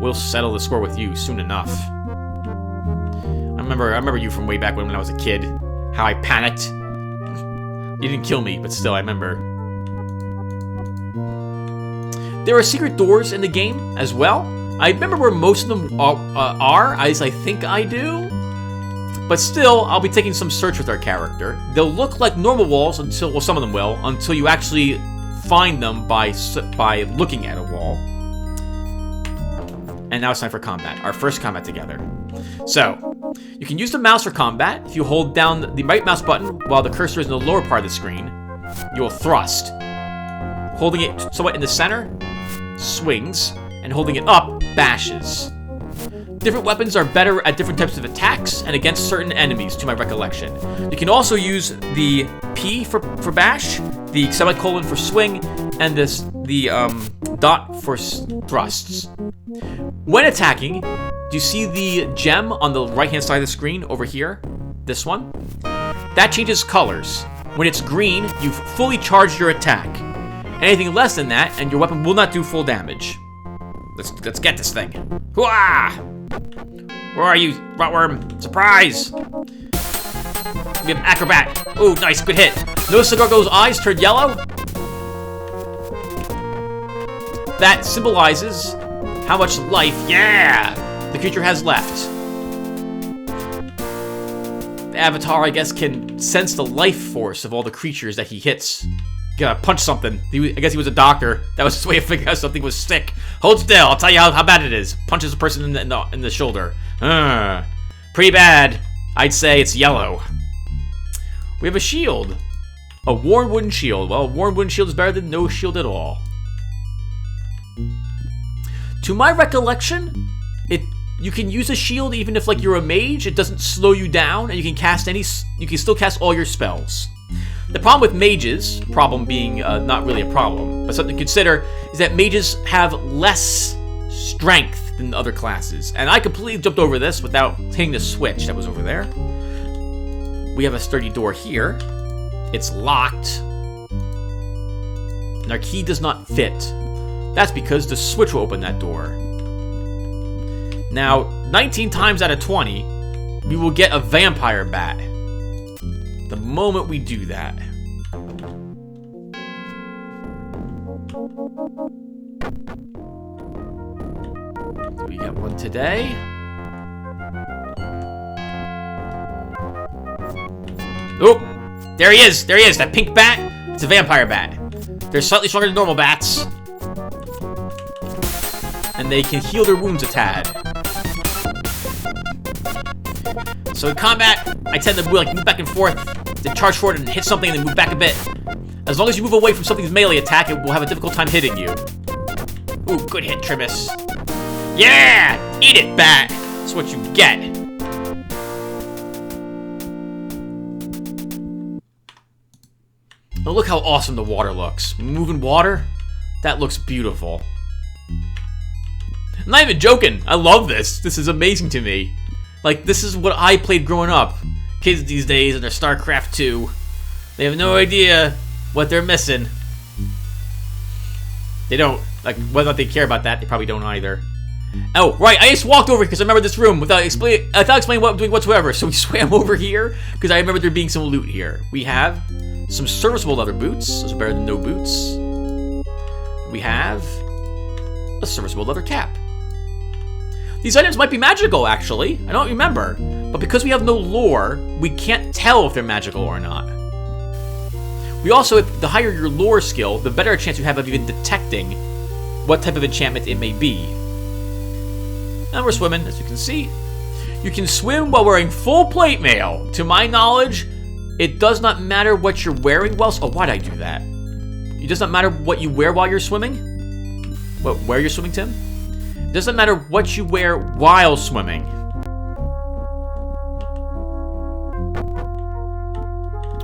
We'll settle the score with you soon enough. I remember you from way back when I was a kid. How I panicked. You didn't kill me, but still, I remember. There are secret doors in the game as well. I remember where most of them are, as I think I do. But still, I'll be taking some search with our character. They'll look like normal walls until, well, some of them will, until you actually find them by looking at a wall. And now it's time for combat. Our first combat together. So, you can use the mouse for combat. If you hold down the right mouse button while the cursor is in the lower part of the screen, you will thrust. Holding it somewhat in the center, swings, and holding it up, bashes. Different weapons are better at different types of attacks and against certain enemies, to my recollection. You can also use the P for bash, the semicolon for swing, and the dot for thrusts. When attacking, do you see the gem on the right-hand side of the screen over here? This one? That changes colors. When it's green, you've fully charged your attack. Anything less than that, and your weapon will not do full damage. Let's get this thing. Hooah! Where are you, rotworm? Surprise! We have acrobat. Ooh, nice, good hit. Notice the gargoyle's eyes turn yellow? That symbolizes how much life, yeah, the creature has left. The Avatar, I guess, can sense the life force of all the creatures that he hits. Gotta punch something. I guess he was a doctor. That was his way of figuring out something was sick. Hold still. I'll tell you how bad it is. Punches a person in the shoulder. Pretty bad. I'd say it's yellow. We have a shield. A worn wooden shield. Well, a worn wooden shield is better than no shield at all. To my recollection, you can use a shield even if, like, you're a mage. It doesn't slow you down, and you can still cast all your spells. The problem with mages, problem being not really a problem, but something to consider, is that mages have less strength than other classes. And I completely jumped over this without hitting the switch that was over there. We have a sturdy door here. It's locked. And our key does not fit. That's because the switch will open that door. Now, 19 times out of 20, we will get a vampire bat. The moment we do that. Do we get one today? Oh! There he is! There he is! That pink bat! It's a vampire bat. They're slightly stronger than normal bats. And they can heal their wounds a tad. So in combat, I tend to move back and forth, then charge forward and hit something and then move back a bit. As long as you move away from something's melee attack, it will have a difficult time hitting you. Ooh, good hit, Trimus. Yeah! Eat it, bat! That's what you get. Oh, look how awesome the water looks. Moving water? That looks beautiful. I'm not even joking. I love this. This is amazing to me. Like, this is what I played growing up. Kids these days in their StarCraft 2, they have no idea what they're missing. They don't, like, whether or not they care about that, they probably don't either. Oh, right, I just walked over because I remember this room without explaining what I'm doing whatsoever. So we swam over here because I remember there being some loot here. We have some serviceable leather boots. Those are better than no boots. We have a serviceable leather cap. These items might be magical, actually. I don't remember. But because we have no lore, we can't tell if they're magical or not. We also, the higher your lore skill, the better a chance you have of even detecting what type of enchantment it may be. And we're swimming, as you can see. You can swim while wearing full plate mail. To my knowledge, it does not matter what you're wearing. Well, oh, why'd I do that? It does not matter what you wear while you're swimming? What, where you're swimming, Tim? It doesn't matter what you wear while swimming.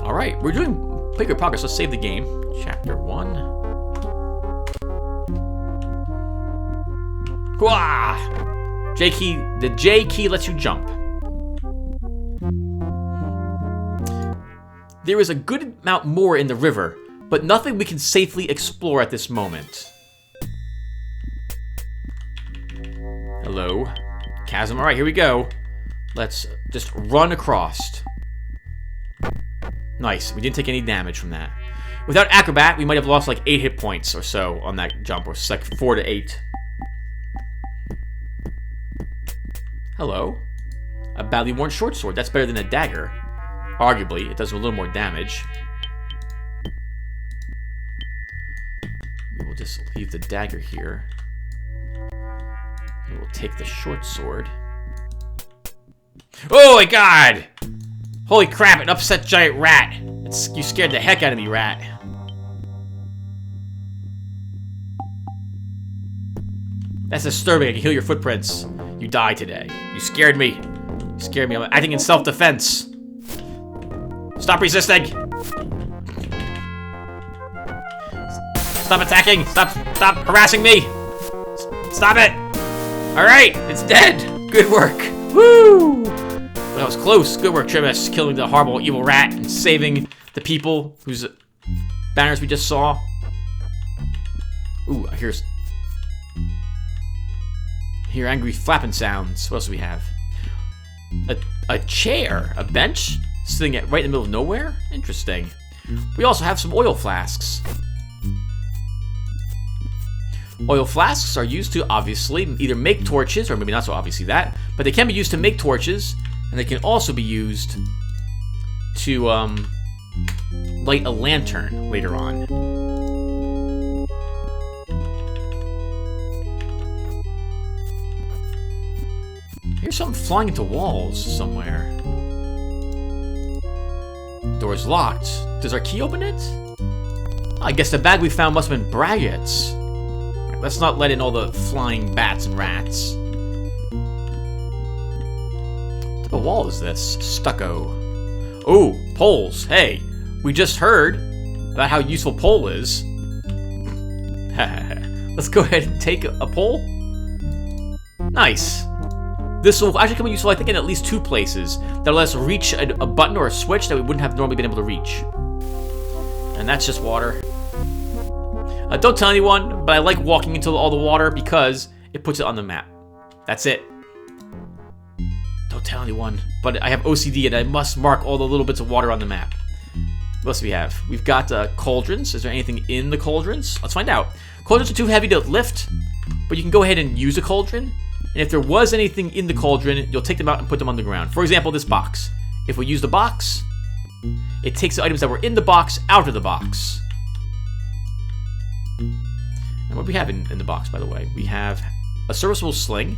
Alright, we're doing pretty good progress. Let's save the game. Chapter 1. Wah! J key. The J key lets you jump. There is a good amount more in the river, but nothing we can safely explore at this moment. Hello. Chasm. Alright, here we go. Let's just run across. Nice. We didn't take any damage from that. Without Acrobat, we might have lost like 8 hit points or so on that jump, or like 4 to 8. Hello. A badly worn short sword. That's better than a dagger. Arguably, it does a little more damage. We will just leave the dagger here. We will take the short sword. Oh my god! Holy crap, an upset giant rat. You scared the heck out of me, rat. That's disturbing. I can heal your footprints. You die today. You scared me. You scared me. I'm acting in self-defense. Stop resisting. Stop attacking. Stop harassing me. Stop it. All right, it's dead. Good work. Woo! That was close. Good work, Trimus, killing the horrible evil rat and saving the people whose banners we just saw. Ooh, I hear angry flapping sounds. What else do we have? A chair, a bench, sitting right in the middle of nowhere. Interesting. We also have some oil flasks. Oil flasks are used to obviously either make torches, or maybe not so obviously that, but they can be used to make torches. And they can also be used to light a lantern later on. Here's something flying into walls somewhere. Door's locked. Does our key open it? I guess the bag we found must have been Braggott's. Right, let's not let in all the flying bats and rats. What wall is this? Stucco. Oh, poles. Hey, we just heard about how useful pole is. Let's go ahead and take a pole. Nice. This will actually come in useful, I think, in at least 2 places. That'll let us reach a button or a switch that we wouldn't have normally been able to reach. And that's just water. Don't tell anyone, but I like walking into all the water because it puts it on the map. That's it. Don't tell anyone, but I have OCD and I must mark all the little bits of water on the map. What else do we have? We've got cauldrons. Is there anything in the cauldrons? Let's find out. Cauldrons are too heavy to lift, but you can go ahead and use a cauldron. And if there was anything in the cauldron, you'll take them out and put them on the ground. For example, this box. If we use the box, it takes the items that were in the box out of the box. And what do we have in the box, by the way? We have a serviceable sling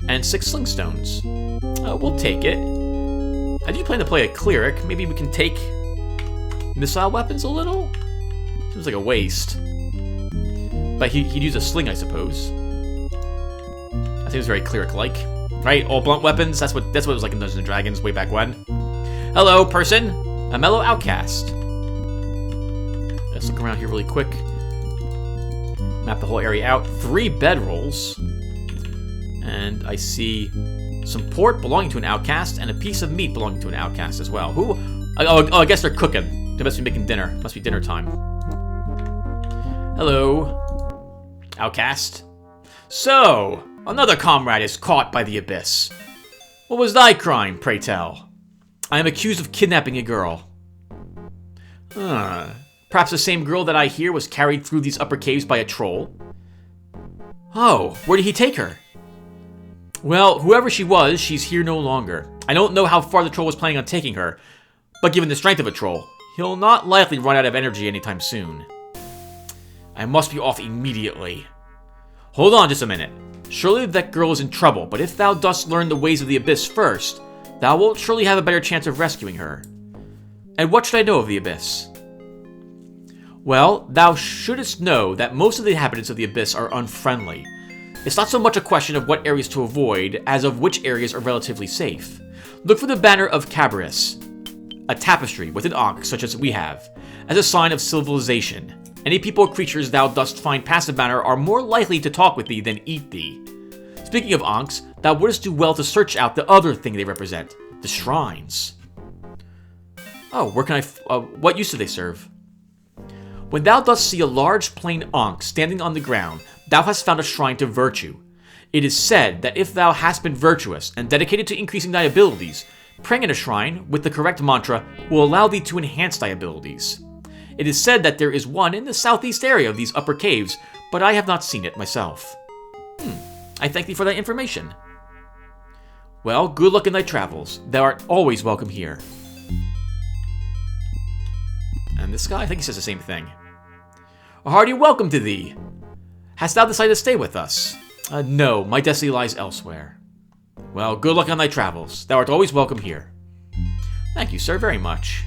and 6 sling stones. We'll take it. I do plan to play a cleric. Maybe we can take missile weapons a little? Seems like a waste. But he'd use a sling, I suppose. I think it was very cleric-like. Right? All blunt weapons? That's what it was like in Dungeons & Dragons way back when. Hello, person. A mellow outcast. Let's look around here really quick. Map the whole area out. 3 bedrolls. And I see some pork belonging to an outcast and a piece of meat belonging to an outcast as well. Who? Oh, I guess they're cooking. They must be making dinner. Must be dinner time. Hello, outcast. So, another comrade is caught by the abyss. What was thy crime, pray tell? I am accused of kidnapping a girl. Perhaps the same girl that I hear was carried through these upper caves by a troll? Oh, where did he take her? Well, whoever she was, she's here no longer. I don't know how far the troll was planning on taking her, but given the strength of a troll, he'll not likely run out of energy anytime soon. I must be off immediately. Hold on just a minute. Surely that girl is in trouble, but if thou dost learn the ways of the abyss first, thou wilt surely have a better chance of rescuing her. And what should I know of the abyss? Well, thou shouldst know that most of the inhabitants of the abyss are unfriendly. It's not so much a question of what areas to avoid, as of which areas are relatively safe. Look for the banner of Cabaris, a tapestry with an ox such as we have, as a sign of civilization. Any people or creatures thou dost find past the banner are more likely to talk with thee than eat thee. Speaking of onks, thou wouldst do well to search out the other thing they represent, the shrines. Oh, where can what use do they serve? When thou dost see a large plain onk standing on the ground, thou hast found a shrine to virtue. It is said that if thou hast been virtuous and dedicated to increasing thy abilities, praying in a shrine with the correct mantra will allow thee to enhance thy abilities. It is said that there is one in the southeast area of these upper caves, but I have not seen it myself. I thank thee for that information. Well, good luck in thy travels. Thou art always welcome here. And this guy, I think he says the same thing. A hearty welcome to thee. Hast thou decided to stay with us? No, my destiny lies elsewhere. Well, good luck on thy travels. Thou art always welcome here. Thank you, sir, very much.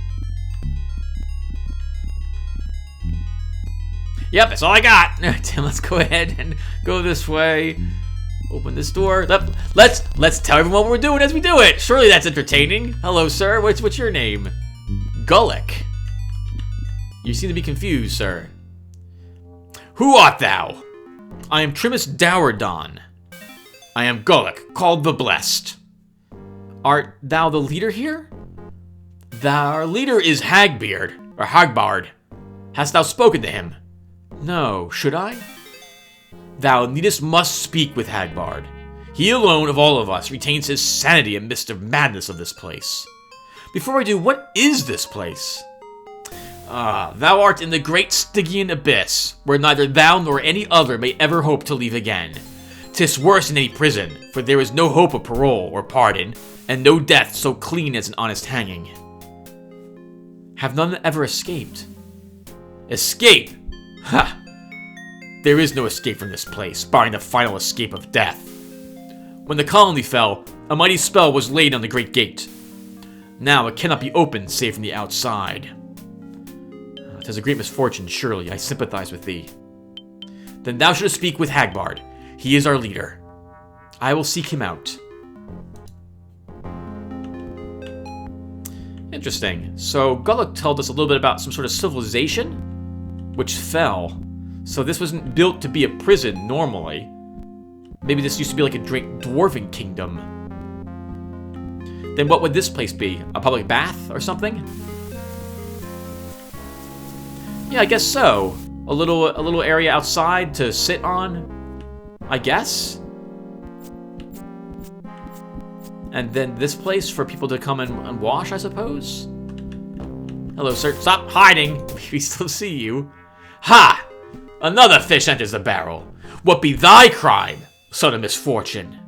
Yep, that's all I got. Tim, let's go ahead and go this way. Open this door. Let's tell everyone what we're doing as we do it. Surely that's entertaining. Hello, sir. What's your name? Gullick. You seem to be confused, sir. Who art thou? I am Trimus Dowerdon. I am Gullick, called the Blessed. Art thou the leader here? Our leader is Hagbeard, or Hagbard. Hast thou spoken to him? No, should I? Thou must speak with Hagbard. He alone of all of us retains his sanity amidst the madness of this place. Before I do, what is this place? Thou art in the great Stygian abyss, where neither thou nor any other may ever hope to leave again. 'Tis worse than any prison, for there is no hope of parole or pardon, and no death so clean as an honest hanging. Have none ever escaped? Escape? Ha! There is no escape from this place, barring the final escape of death. When the colony fell, a mighty spell was laid on the great gate. Now it cannot be opened save from the outside. 'Tis a great misfortune, surely. I sympathize with thee. Then thou shouldst speak with Hagbard. He is our leader. I will seek him out. Interesting. So Gullick told us a little bit about some sort of civilization, which fell. So this wasn't built to be a prison normally. Maybe this used to be like a great dwarven kingdom. Then what would this place be? A public bath or something? Yeah, I guess so. A little area outside to sit on, I guess. And then this place for people to come and wash, I suppose. Hello, sir. Stop hiding. We still see you. Ha! Another fish enters the barrel. What be thy crime, son of misfortune?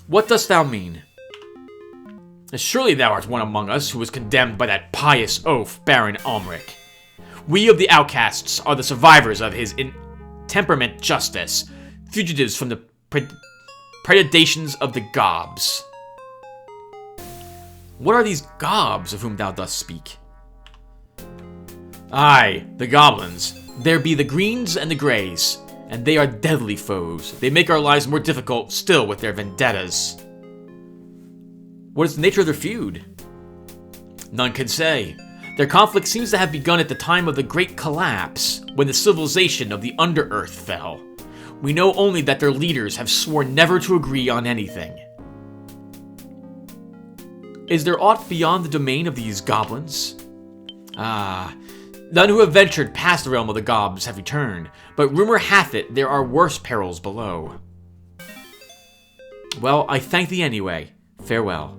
What dost thou mean? Surely thou art one among us who was condemned by that pious oaf, Baron Almeric. We of the outcasts are the survivors of his intemperate justice, fugitives from the predations of the gobs. What are these gobs of whom thou dost speak? Aye, the goblins. There be the greens and the greys, and they are deadly foes. They make our lives more difficult still with their vendettas. What is the nature of their feud? None can say. Their conflict seems to have begun at the time of the Great Collapse, when the civilization of the Under-Earth fell. We know only that their leaders have sworn never to agree on anything. Is there aught beyond the domain of these goblins? Ah, none who have ventured past the realm of the gobs have returned, but rumor hath it there are worse perils below. Well, I thank thee anyway. Farewell.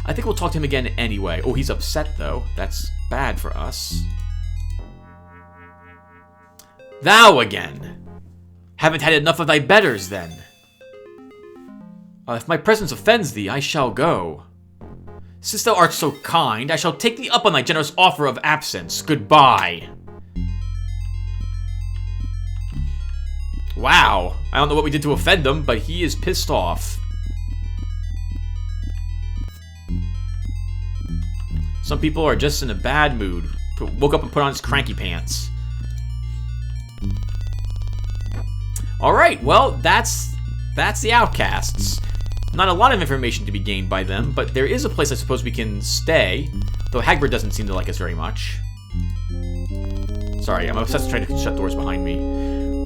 I think we'll talk to him again anyway. Oh, he's upset, though. That's bad for us. Thou again! Haven't had enough of thy betters, then. If my presence offends thee, I shall go. Since thou art so kind, I shall take thee up on thy generous offer of absence. Goodbye. Wow. I don't know what we did to offend him, but he is pissed off. Some people are just in a bad mood. Woke up and put on his cranky pants. Alright, well, that's the outcasts. Not a lot of information to be gained by them, but there is a place I suppose we can stay. Though Hagbard doesn't seem to like us very much. Sorry, I'm obsessed with trying to shut doors behind me.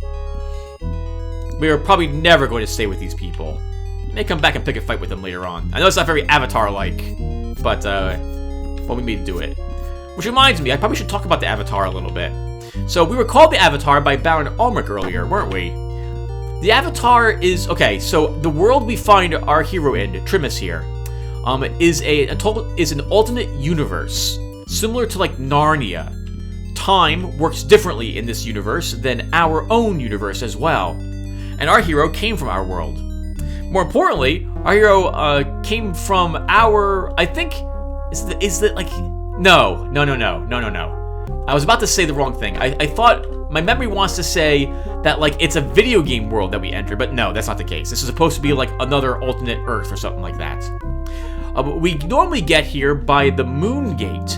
We are probably never going to stay with these people. May come back and pick a fight with them later on. I know it's not very Avatar-like, but we may do it. Which reminds me, I probably should talk about the Avatar a little bit. So we were called the Avatar by Baron Ulrich earlier, weren't we? The Avatar is... Okay, so the world we find our hero in, Trimus here, is an alternate universe. Similar to, like, Narnia. Time works differently in this universe than our own universe as well. And our hero came from our world. More importantly, our hero came from our... I think... Is that like... No. I was about to say the wrong thing. I thought... My memory wants to say that, like, it's a video game world that we enter, but no, that's not the case. This is supposed to be, like, another alternate Earth or something like that. But we normally get here by the Moon Gate.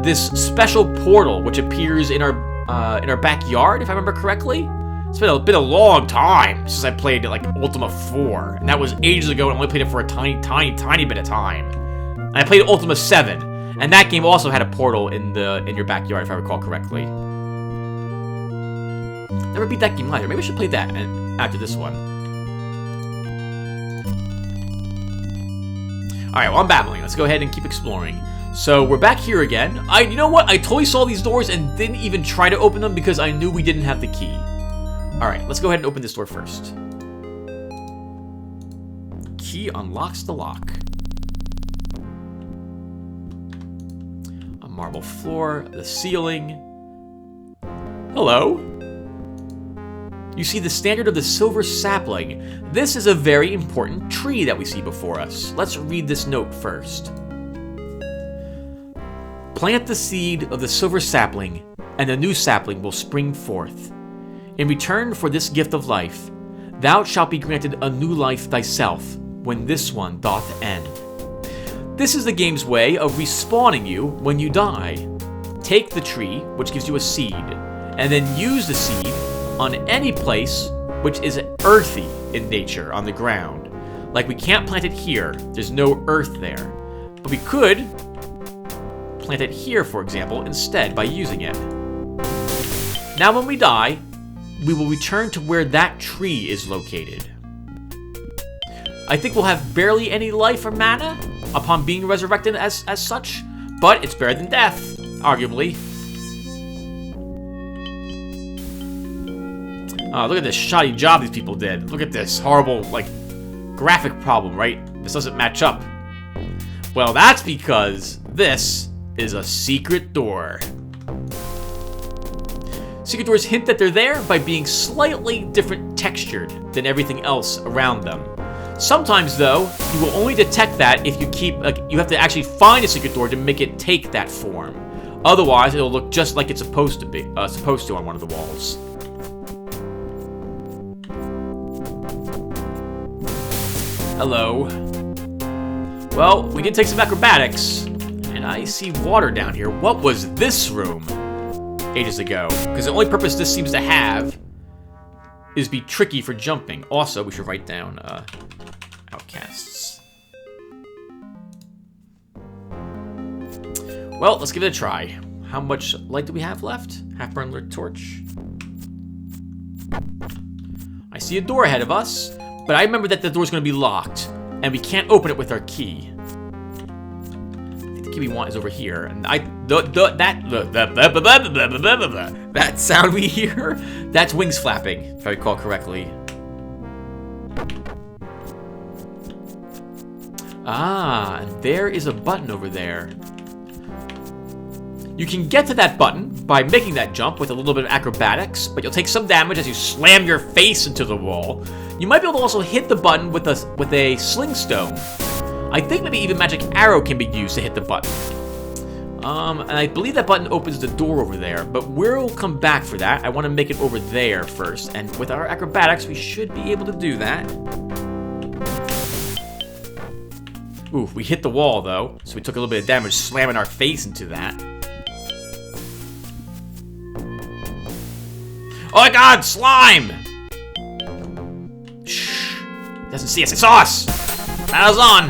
This special portal, which appears in our backyard, if I remember correctly. It's been a long time since I played, like, Ultima 4. And that was ages ago, and I only played it for a tiny bit of time. And I played Ultima 7, and that game also had a portal in your backyard, if I recall correctly. Never beat that game either. Maybe I should play that after this one. Alright, well, I'm babbling. Let's go ahead and keep exploring. So, we're back here again. You know what? I totally saw these doors and didn't even try to open them because I knew we didn't have the key. Alright, let's go ahead and open this door first. Key unlocks the lock. A marble floor, the ceiling. Hello? You see the standard of the silver sapling. This is a very important tree that we see before us. Let's read this note first. Plant the seed of the silver sapling, and a new sapling will spring forth. In return for this gift of life, thou shalt be granted a new life thyself, when this one doth end. This is the game's way of respawning you when you die. Take the tree, which gives you a seed, and then use the seed on any place which is earthy in nature on the ground. Like, we can't plant it here, there's no earth there. But we could plant it here, for example, instead by using it. Now when we die, we will return to where that tree is located. I think we'll have barely any life or mana upon being resurrected as such, but it's better than death, arguably. Look at this shoddy job these people did. Look at this horrible, like, graphic problem, right? This doesn't match up. Well, that's because this is a secret door. Secret doors hint that they're there by being slightly different textured than everything else around them. Sometimes, though, you will only detect that if you have to actually find a secret door to make it take that form. Otherwise, it'll look just like it's supposed to on one of the walls. Hello. Well, we did take some acrobatics, and I see water down here. What was this room? Ages ago. Because the only purpose this seems to have is be tricky for jumping. Also, we should write down outcasts. Well, let's give it a try. How much light do we have left? Half-burned lit torch. I see a door ahead of us, but I remember that the door's going to be locked. And we can't open it with our key. I think the key we want is over here. And that sound we hear, that's wings flapping, if I recall correctly. Ah, and there is a button over there. You can get to that button by making that jump with a little bit of acrobatics, but you'll take some damage as you slam your face into the wall. You might be able to also hit the button with a sling stone. I think maybe even magic arrow can be used to hit the button. And I believe that button opens the door over there, but we'll come back for that. I want to make it over there first, and with our acrobatics, we should be able to do that. Ooh, we hit the wall, though, so we took a little bit of damage slamming our face into that. Oh my god, slime! Shh. It doesn't see us. It's us! Battle's on!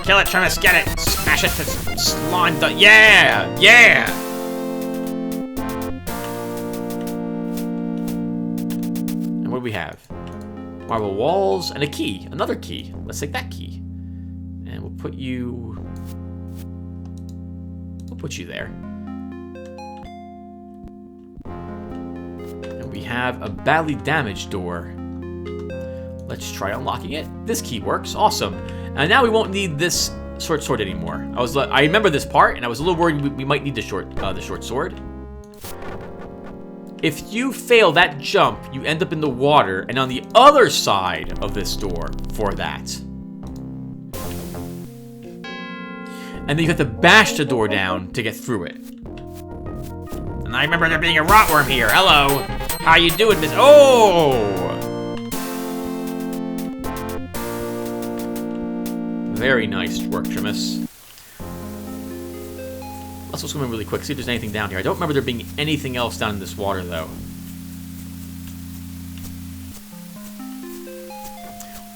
Kill it, Trimus, get it! Smash it to slime. Yeah! Yeah! And what do we have? Marble walls and a key. Another key. Let's take that key. And we'll put you... We'll put you there. We have a badly damaged door. Let's try unlocking it. This key works. Awesome. And now we won't need this short sword anymore. I remember this part, and I was a little worried we might need the short sword. If you fail that jump, you end up in the water, and on the other side of this door for that. And then you have to bash the door down to get through it. And I remember there being a rotworm here. Hello. How you doing, Miss? Oh! Very nice work, Trimus. Let's go swim really quick, see if there's anything down here. I don't remember there being anything else down in this water, though.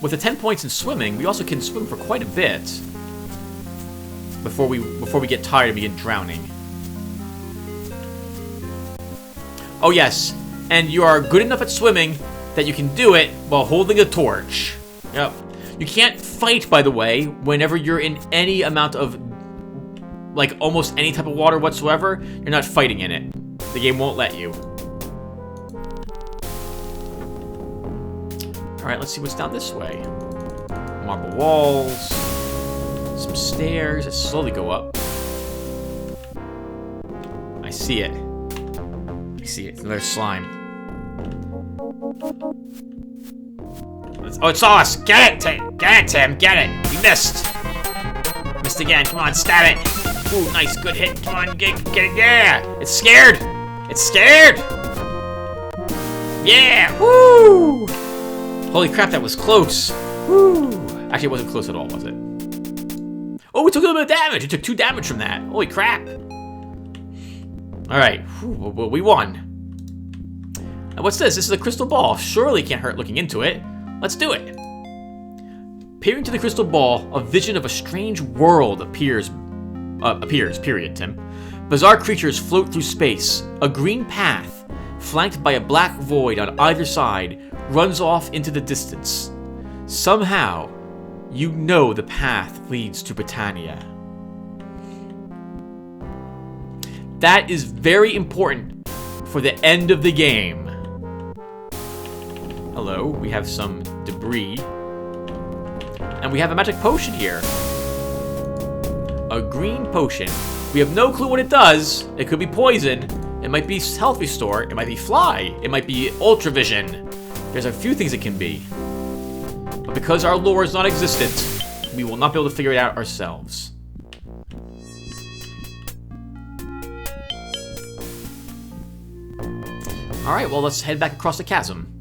With the 10 points in swimming, we also can swim for quite a bit before we get tired and begin drowning. Oh yes, and you are good enough at swimming that you can do it while holding a torch. Yep. You can't fight, by the way, whenever you're in any amount of, like, almost any type of water whatsoever. You're not fighting in it. The game won't let you. Alright, let's see what's down this way. Marble walls. Some stairs that slowly go up. I see it. I see it. There's slime. Oh, it's us! Get it, Tim! Get it, Tim! Get it! We missed! Missed again. Come on, stab it! Ooh, nice, good hit. Come on, get it! Yeah! It's scared! It's scared! Yeah! Woo! Holy crap, that was close! Woo! Actually, it wasn't close at all, was it? Oh, we took a little bit of damage! We took 2 damage from that! Holy crap! Alright, well, we won. And what's this? This is a crystal ball. Surely can't hurt looking into it. Let's do it. Peering to the crystal ball, a vision of a strange world appears, period, Tim. Bizarre creatures float through space. A green path, flanked by a black void on either side, runs off into the distance. Somehow, you know the path leads to Britannia. That is very important for the end of the game. Hello, we have some debris. And we have a magic potion here. A green potion. We have no clue what it does. It could be poison. It might be health restore. It might be fly. It might be ultra vision. There's a few things it can be. But because our lore is non-existent, we will not be able to figure it out ourselves. Alright, well, let's head back across the chasm.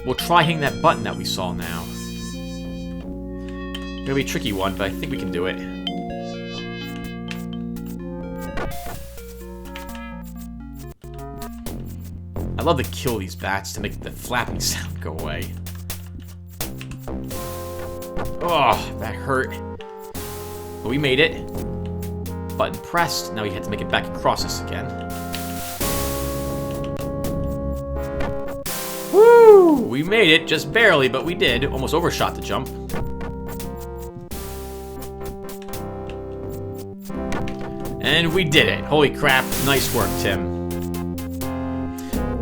We'll try hitting that button that we saw now. It's gonna be a tricky one, but I think we can do it. I love to kill these bats to make the flapping sound go away. Oh, that hurt. But we made it. Button pressed. Now we have to make it back across this again. Woo! We made it, just barely, but we did. Almost overshot the jump. And we did it. Holy crap. Nice work, Tim.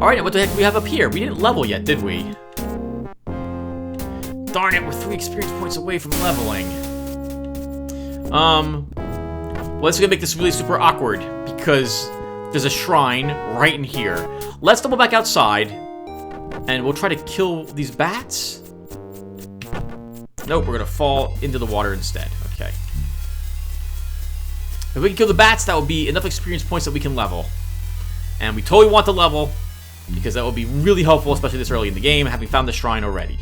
Alright, what the heck do we have up here? We didn't level yet, did we? Darn it, we're 3 experience points away from leveling. Well, this is gonna make this really super awkward because there's a shrine right in here. Let's double back outside and we'll try to kill these bats. Nope, we're gonna fall into the water instead. Okay. If we can kill the bats, that would be enough experience points that we can level. And we totally want to level because that will be really helpful, especially this early in the game, having found the shrine already.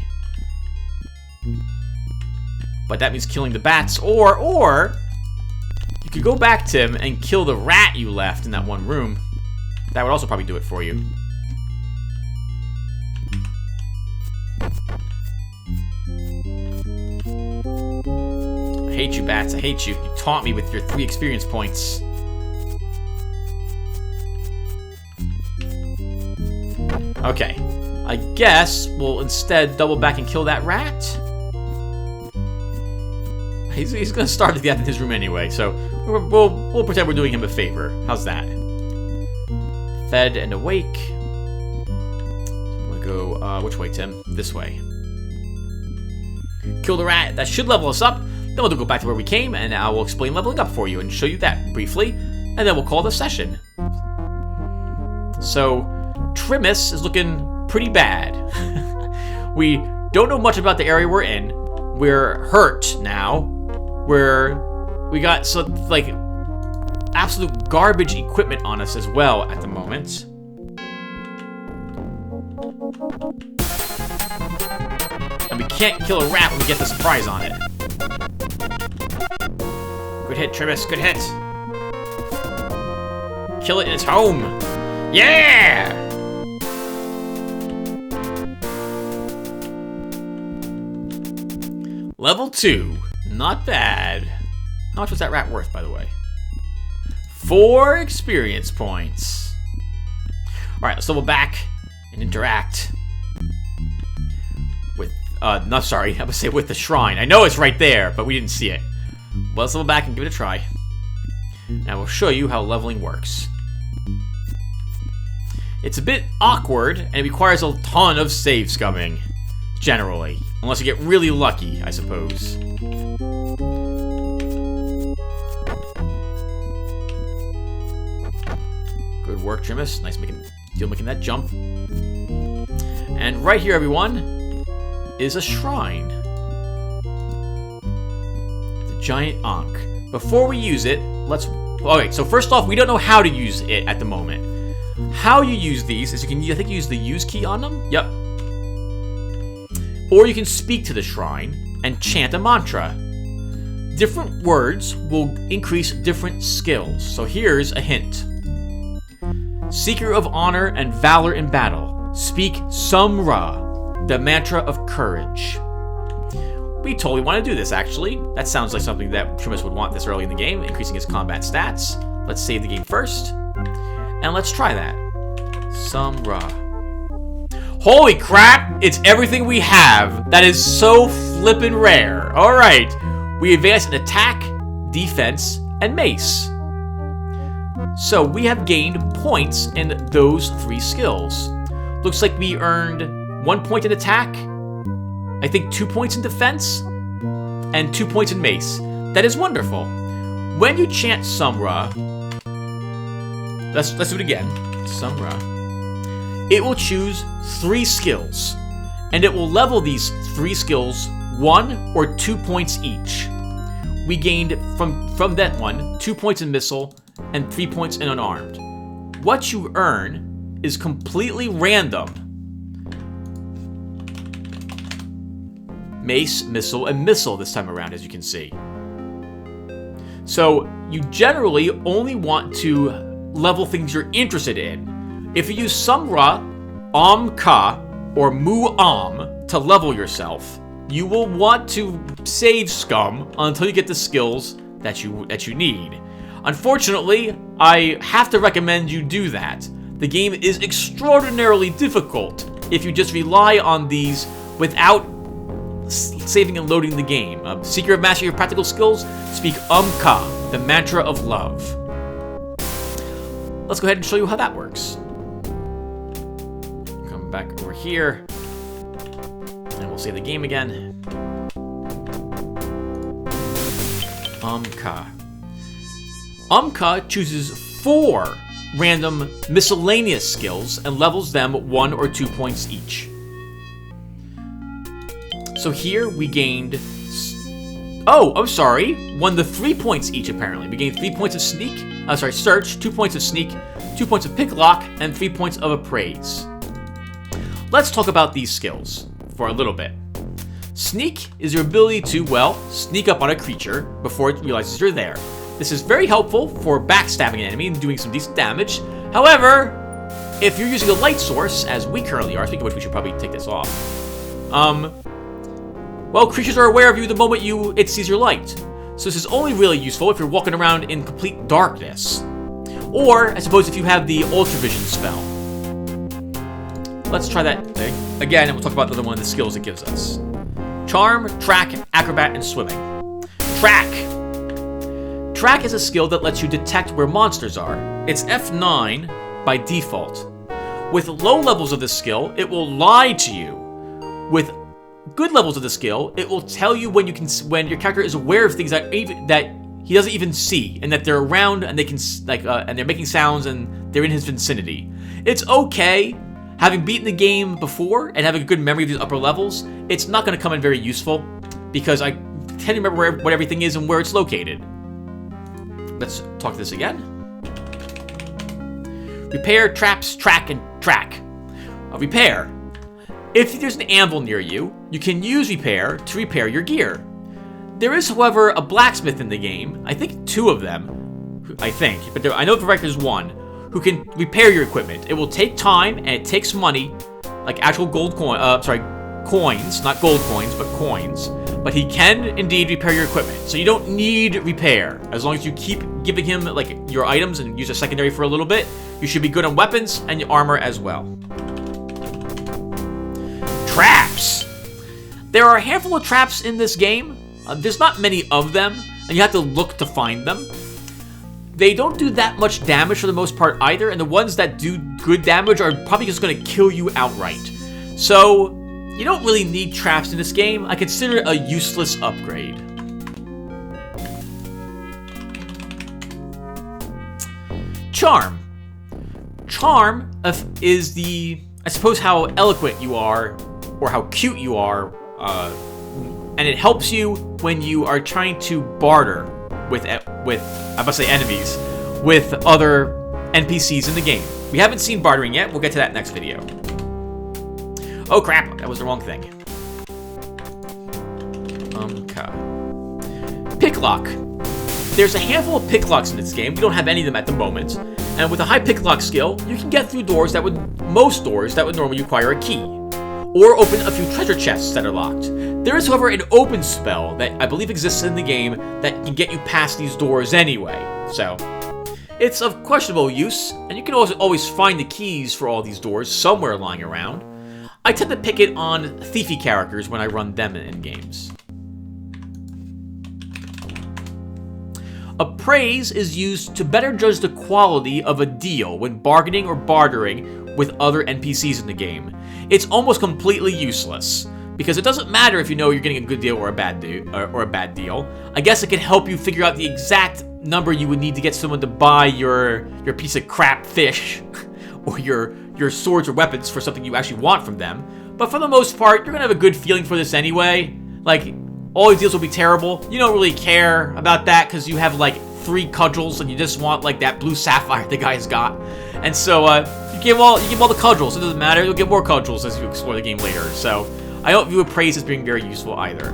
But that means killing the bats, or you could go back, Tim, and kill the rat you left in that one room. That would also probably do it for you. I hate you, bats. I hate you. You taunt me with your 3 experience points. Okay. I guess we'll instead double back and kill that rat. He's gonna starve to death in his room anyway, so we'll pretend we're doing him a favor. How's that? Fed and awake. I'm gonna go, which way, Tim? This way. Kill the rat. That should level us up. Then we'll go back to where we came, and I will explain leveling up for you and show you that briefly, and then we'll call the session. So, Trimus is looking pretty bad. We don't know much about the area we're in. We're hurt now. We got some, like, absolute garbage equipment on us as well at the moment. And we can't kill a rat when we get the surprise on it. Good hit, Trimus, good hit. Kill it in its home. Yeah! Level 2. Not bad. How much was that rat worth, by the way? 4 experience points. Alright, let's level back and interact with, no, sorry, I would say with the shrine. I know it's right there, but we didn't see it. Well, let's level back and give it a try. And I will show you how leveling works. It's a bit awkward, and it requires a ton of save scumming, generally. Unless you get really lucky, I suppose. Good work, Trimus. Nice making that jump. And right here, everyone, is a shrine. The giant Ankh. Before we use it, let's... Okay, so first off, we don't know how to use it at the moment. How you use these is you can, I think, use the use key on them. Yep. Or you can speak to the shrine and chant a mantra. Different words will increase different skills. So here's a hint. Seeker of honor and valor in battle. Speak Sumra, the mantra of courage. We totally want to do this, actually. That sounds like something that Trimus would want this early in the game, increasing his combat stats. Let's save the game first. And let's try that. Sumra. Holy crap! It's everything we have. That is so flippin' rare. Alright. We advance in attack, defense, and mace. So we have gained points in those 3 skills. Looks like we earned 1 point in attack, I think 2 points in defense, and 2 points in mace. That is wonderful. When you chant Sumra, let's do it again. Sumra. It will choose 3 skills, and it will level these 3 skills 1 or 2 points each. We gained from that one 2 points in missile and 3 points in unarmed. What you earn is completely random. Mace, missile, and missile this time around, as you can see. So you generally only want to level things you're interested in. If you use Sumra, Ka, or Mu to level yourself, you will want to save scum until you get the skills that you need. Unfortunately, I have to recommend you do that. The game is extraordinarily difficult if you just rely on these without saving and loading the game. Seeker of Mastery of Practical Skills, speak Ka, the mantra of love. let's go ahead and show you how that works. Come back over here, and we'll save the game again. Umka chooses 4 random miscellaneous skills and levels them 1 or 2 points each. So here we gained... Oh, I'm sorry. 1 to 3 points each, apparently. We gained 3 points of search, 2 points of sneak, 2 points of picklock, and 3 points of appraise. Let's talk about these skills for a little bit. Sneak is your ability to, well, sneak up on a creature before it realizes you're there. This is very helpful for backstabbing an enemy and doing some decent damage. However, if you're using a light source, as we currently are, speaking of which we should probably take this off, well, creatures are aware of you the moment it sees your light. So this is only really useful if you're walking around in complete darkness. Or, I suppose, if you have the Ultravision spell. Let's try that thing again, and we'll talk about another one of the skills it gives us. Charm, Track, Acrobat, and Swimming. Track. Track is a skill that lets you detect where monsters are. It's F9 by default. With low levels of this skill, it will lie to you. With good levels of the skill, it will tell you when your character is aware of things that he doesn't even see, and that they're around and they can and they're making sounds and they're in his vicinity. It's okay. Having beaten the game before and having a good memory of these upper levels, it's not going to come in very useful because I tend to remember what everything is and where it's located. Let's talk this again. Repair, traps, track, and track. Repair. If there's an anvil near you, you can use repair to repair your gear. There is, however, a blacksmith in the game, I think 2 of them, but I know for fact there's 1, who can repair your equipment. It will take time and it takes money, like actual coins, not gold coins, but coins. But he can indeed repair your equipment, so you don't need repair. As long as you keep giving him like your items and use a secondary for a little bit, you should be good on weapons and your armor as well. Traps! There are a handful of traps in this game. There's not many of them, and you have to look to find them. They don't do that much damage for the most part either, and the ones that do good damage are probably just going to kill you outright. So, you don't really need traps in this game. I consider it a useless upgrade. Charm. Charm is I suppose, how eloquent you are, or how cute you are, and it helps you when you are trying to barter with I must say enemies, with other NPCs in the game. We haven't seen bartering yet. We'll get to that next video. Oh crap, that was the wrong thing. Picklock. There's a handful of picklocks in this game. We don't have any of them at the moment. And with a high picklock skill, you can get through most doors that would normally require a key, or open a few treasure chests that are locked. There is, however, an open spell that I believe exists in the game that can get you past these doors anyway. So, it's of questionable use, and you can always find the keys for all these doors somewhere lying around. I tend to pick it on thiefy characters when I run them in games. Appraise is used to better judge the quality of a deal when bargaining or bartering with other NPCs in the game. It's almost completely useless, because it doesn't matter if you know you're getting a good deal or a bad deal. I guess it can help you figure out the exact number you would need to get someone to buy your piece of crap fish or your swords or weapons for something you actually want from them. But for the most part, you're gonna have a good feeling for this anyway. Like, all these deals will be terrible. You don't really care about that because you have like 3 cudgels and you just want like that blue sapphire the guy's got. And so you give all the cudgels. It doesn't matter. You'll get more cudgels as you explore the game later. So I don't view appraise as being very useful either.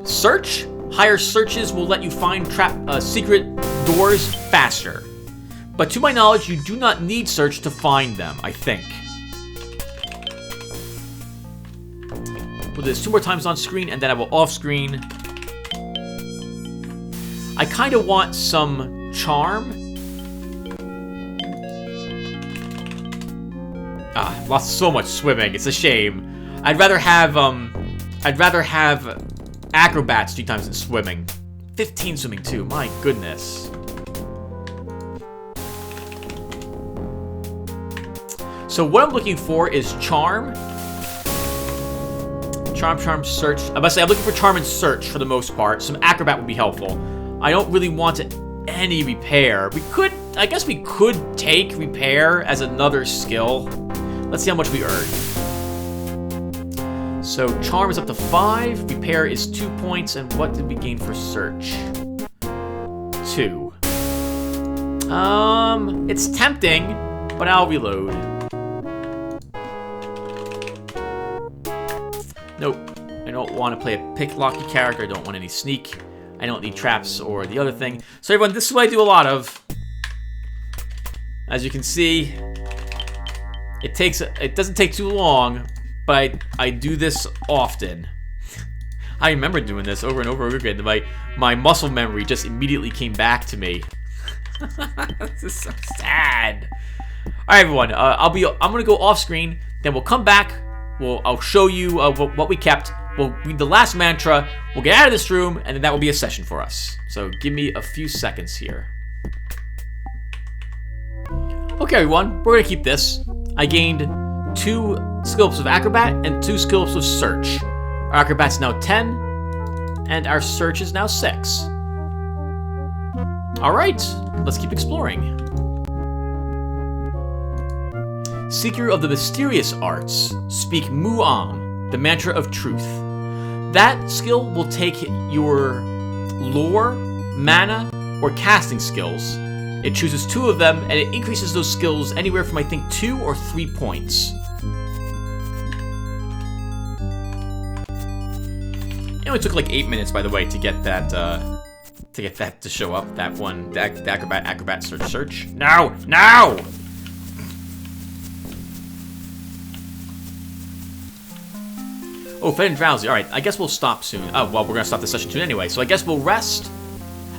Search. Higher searches will let you find secret doors faster. But to my knowledge, you do not need search to find them, I think. We'll do this 2 more times on screen, and then I will off screen. I kind of want some charm. Lost so much swimming. It's a shame. I'd rather have acrobats 3 times than swimming. 15 swimming too, my goodness. So what I'm looking for is charm. Charm, search. I must say, I'm looking for charm and search for the most part. Some acrobat would be helpful. I don't really want any repair. I guess we could take repair as another skill. Let's see how much we earn. So charm is up to 5, repair is 2 points, and what did we gain for search? 2. It's tempting, but I'll reload. Nope, I don't want to play a picklocky character, I don't want any sneak, I don't need traps or the other thing. So everyone, this is what I do a lot of. As you can see, it doesn't take too long, but I do this often. I remember doing this over and over again. My muscle memory just immediately came back to me. This is so sad. All right, everyone. I'm gonna go off screen. Then we'll come back. I'll show you what we kept. We'll read the last mantra. We'll get out of this room, and then that will be a session for us. So give me a few seconds here. Okay, everyone. We're gonna keep this. I gained 2 skill ups of acrobat and 2 skill ups of search. Our acrobat's now 10, and our search is now 6. All right, let's keep exploring. Seeker of the mysterious arts, speak Mu'am, the mantra of truth. That skill will take your lore, mana, or casting skills. It chooses 2 of them, and it increases those skills anywhere from, I think, 2 or 3 points. It only took like 8 minutes, by the way, to get that to show up. That one, the acrobat, search. No! Oh, fed and drowsy. All right, I guess we'll stop soon. Oh, well, we're gonna stop the session soon anyway. So I guess we'll rest.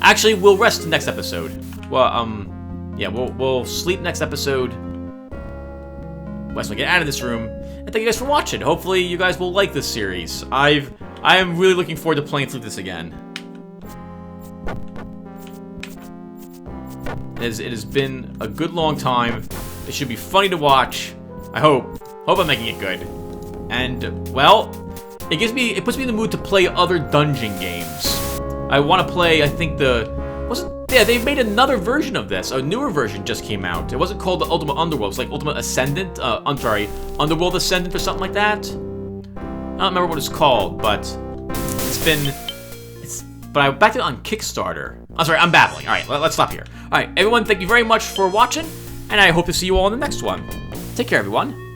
Actually, we'll rest next episode. Well, yeah, we'll sleep next episode. Once we get out of this room. And thank you guys for watching. Hopefully, you guys will like this series. I am really looking forward to playing through this again. It has been a good long time. It should be funny to watch. I hope. Hope I'm making it good. And, well, it puts me in the mood to play other dungeon games. I want to play, I think yeah, they made another version of this. A newer version just came out. It wasn't called the Ultima Underworld. It was like Ultima Ascendant. I'm sorry, Underworld Ascendant or something like that. I don't remember what it's called, but but I backed it on Kickstarter. I'm sorry, I'm babbling. All right, let's stop here. All right, everyone, thank you very much for watching, and I hope to see you all in the next one. Take care, everyone.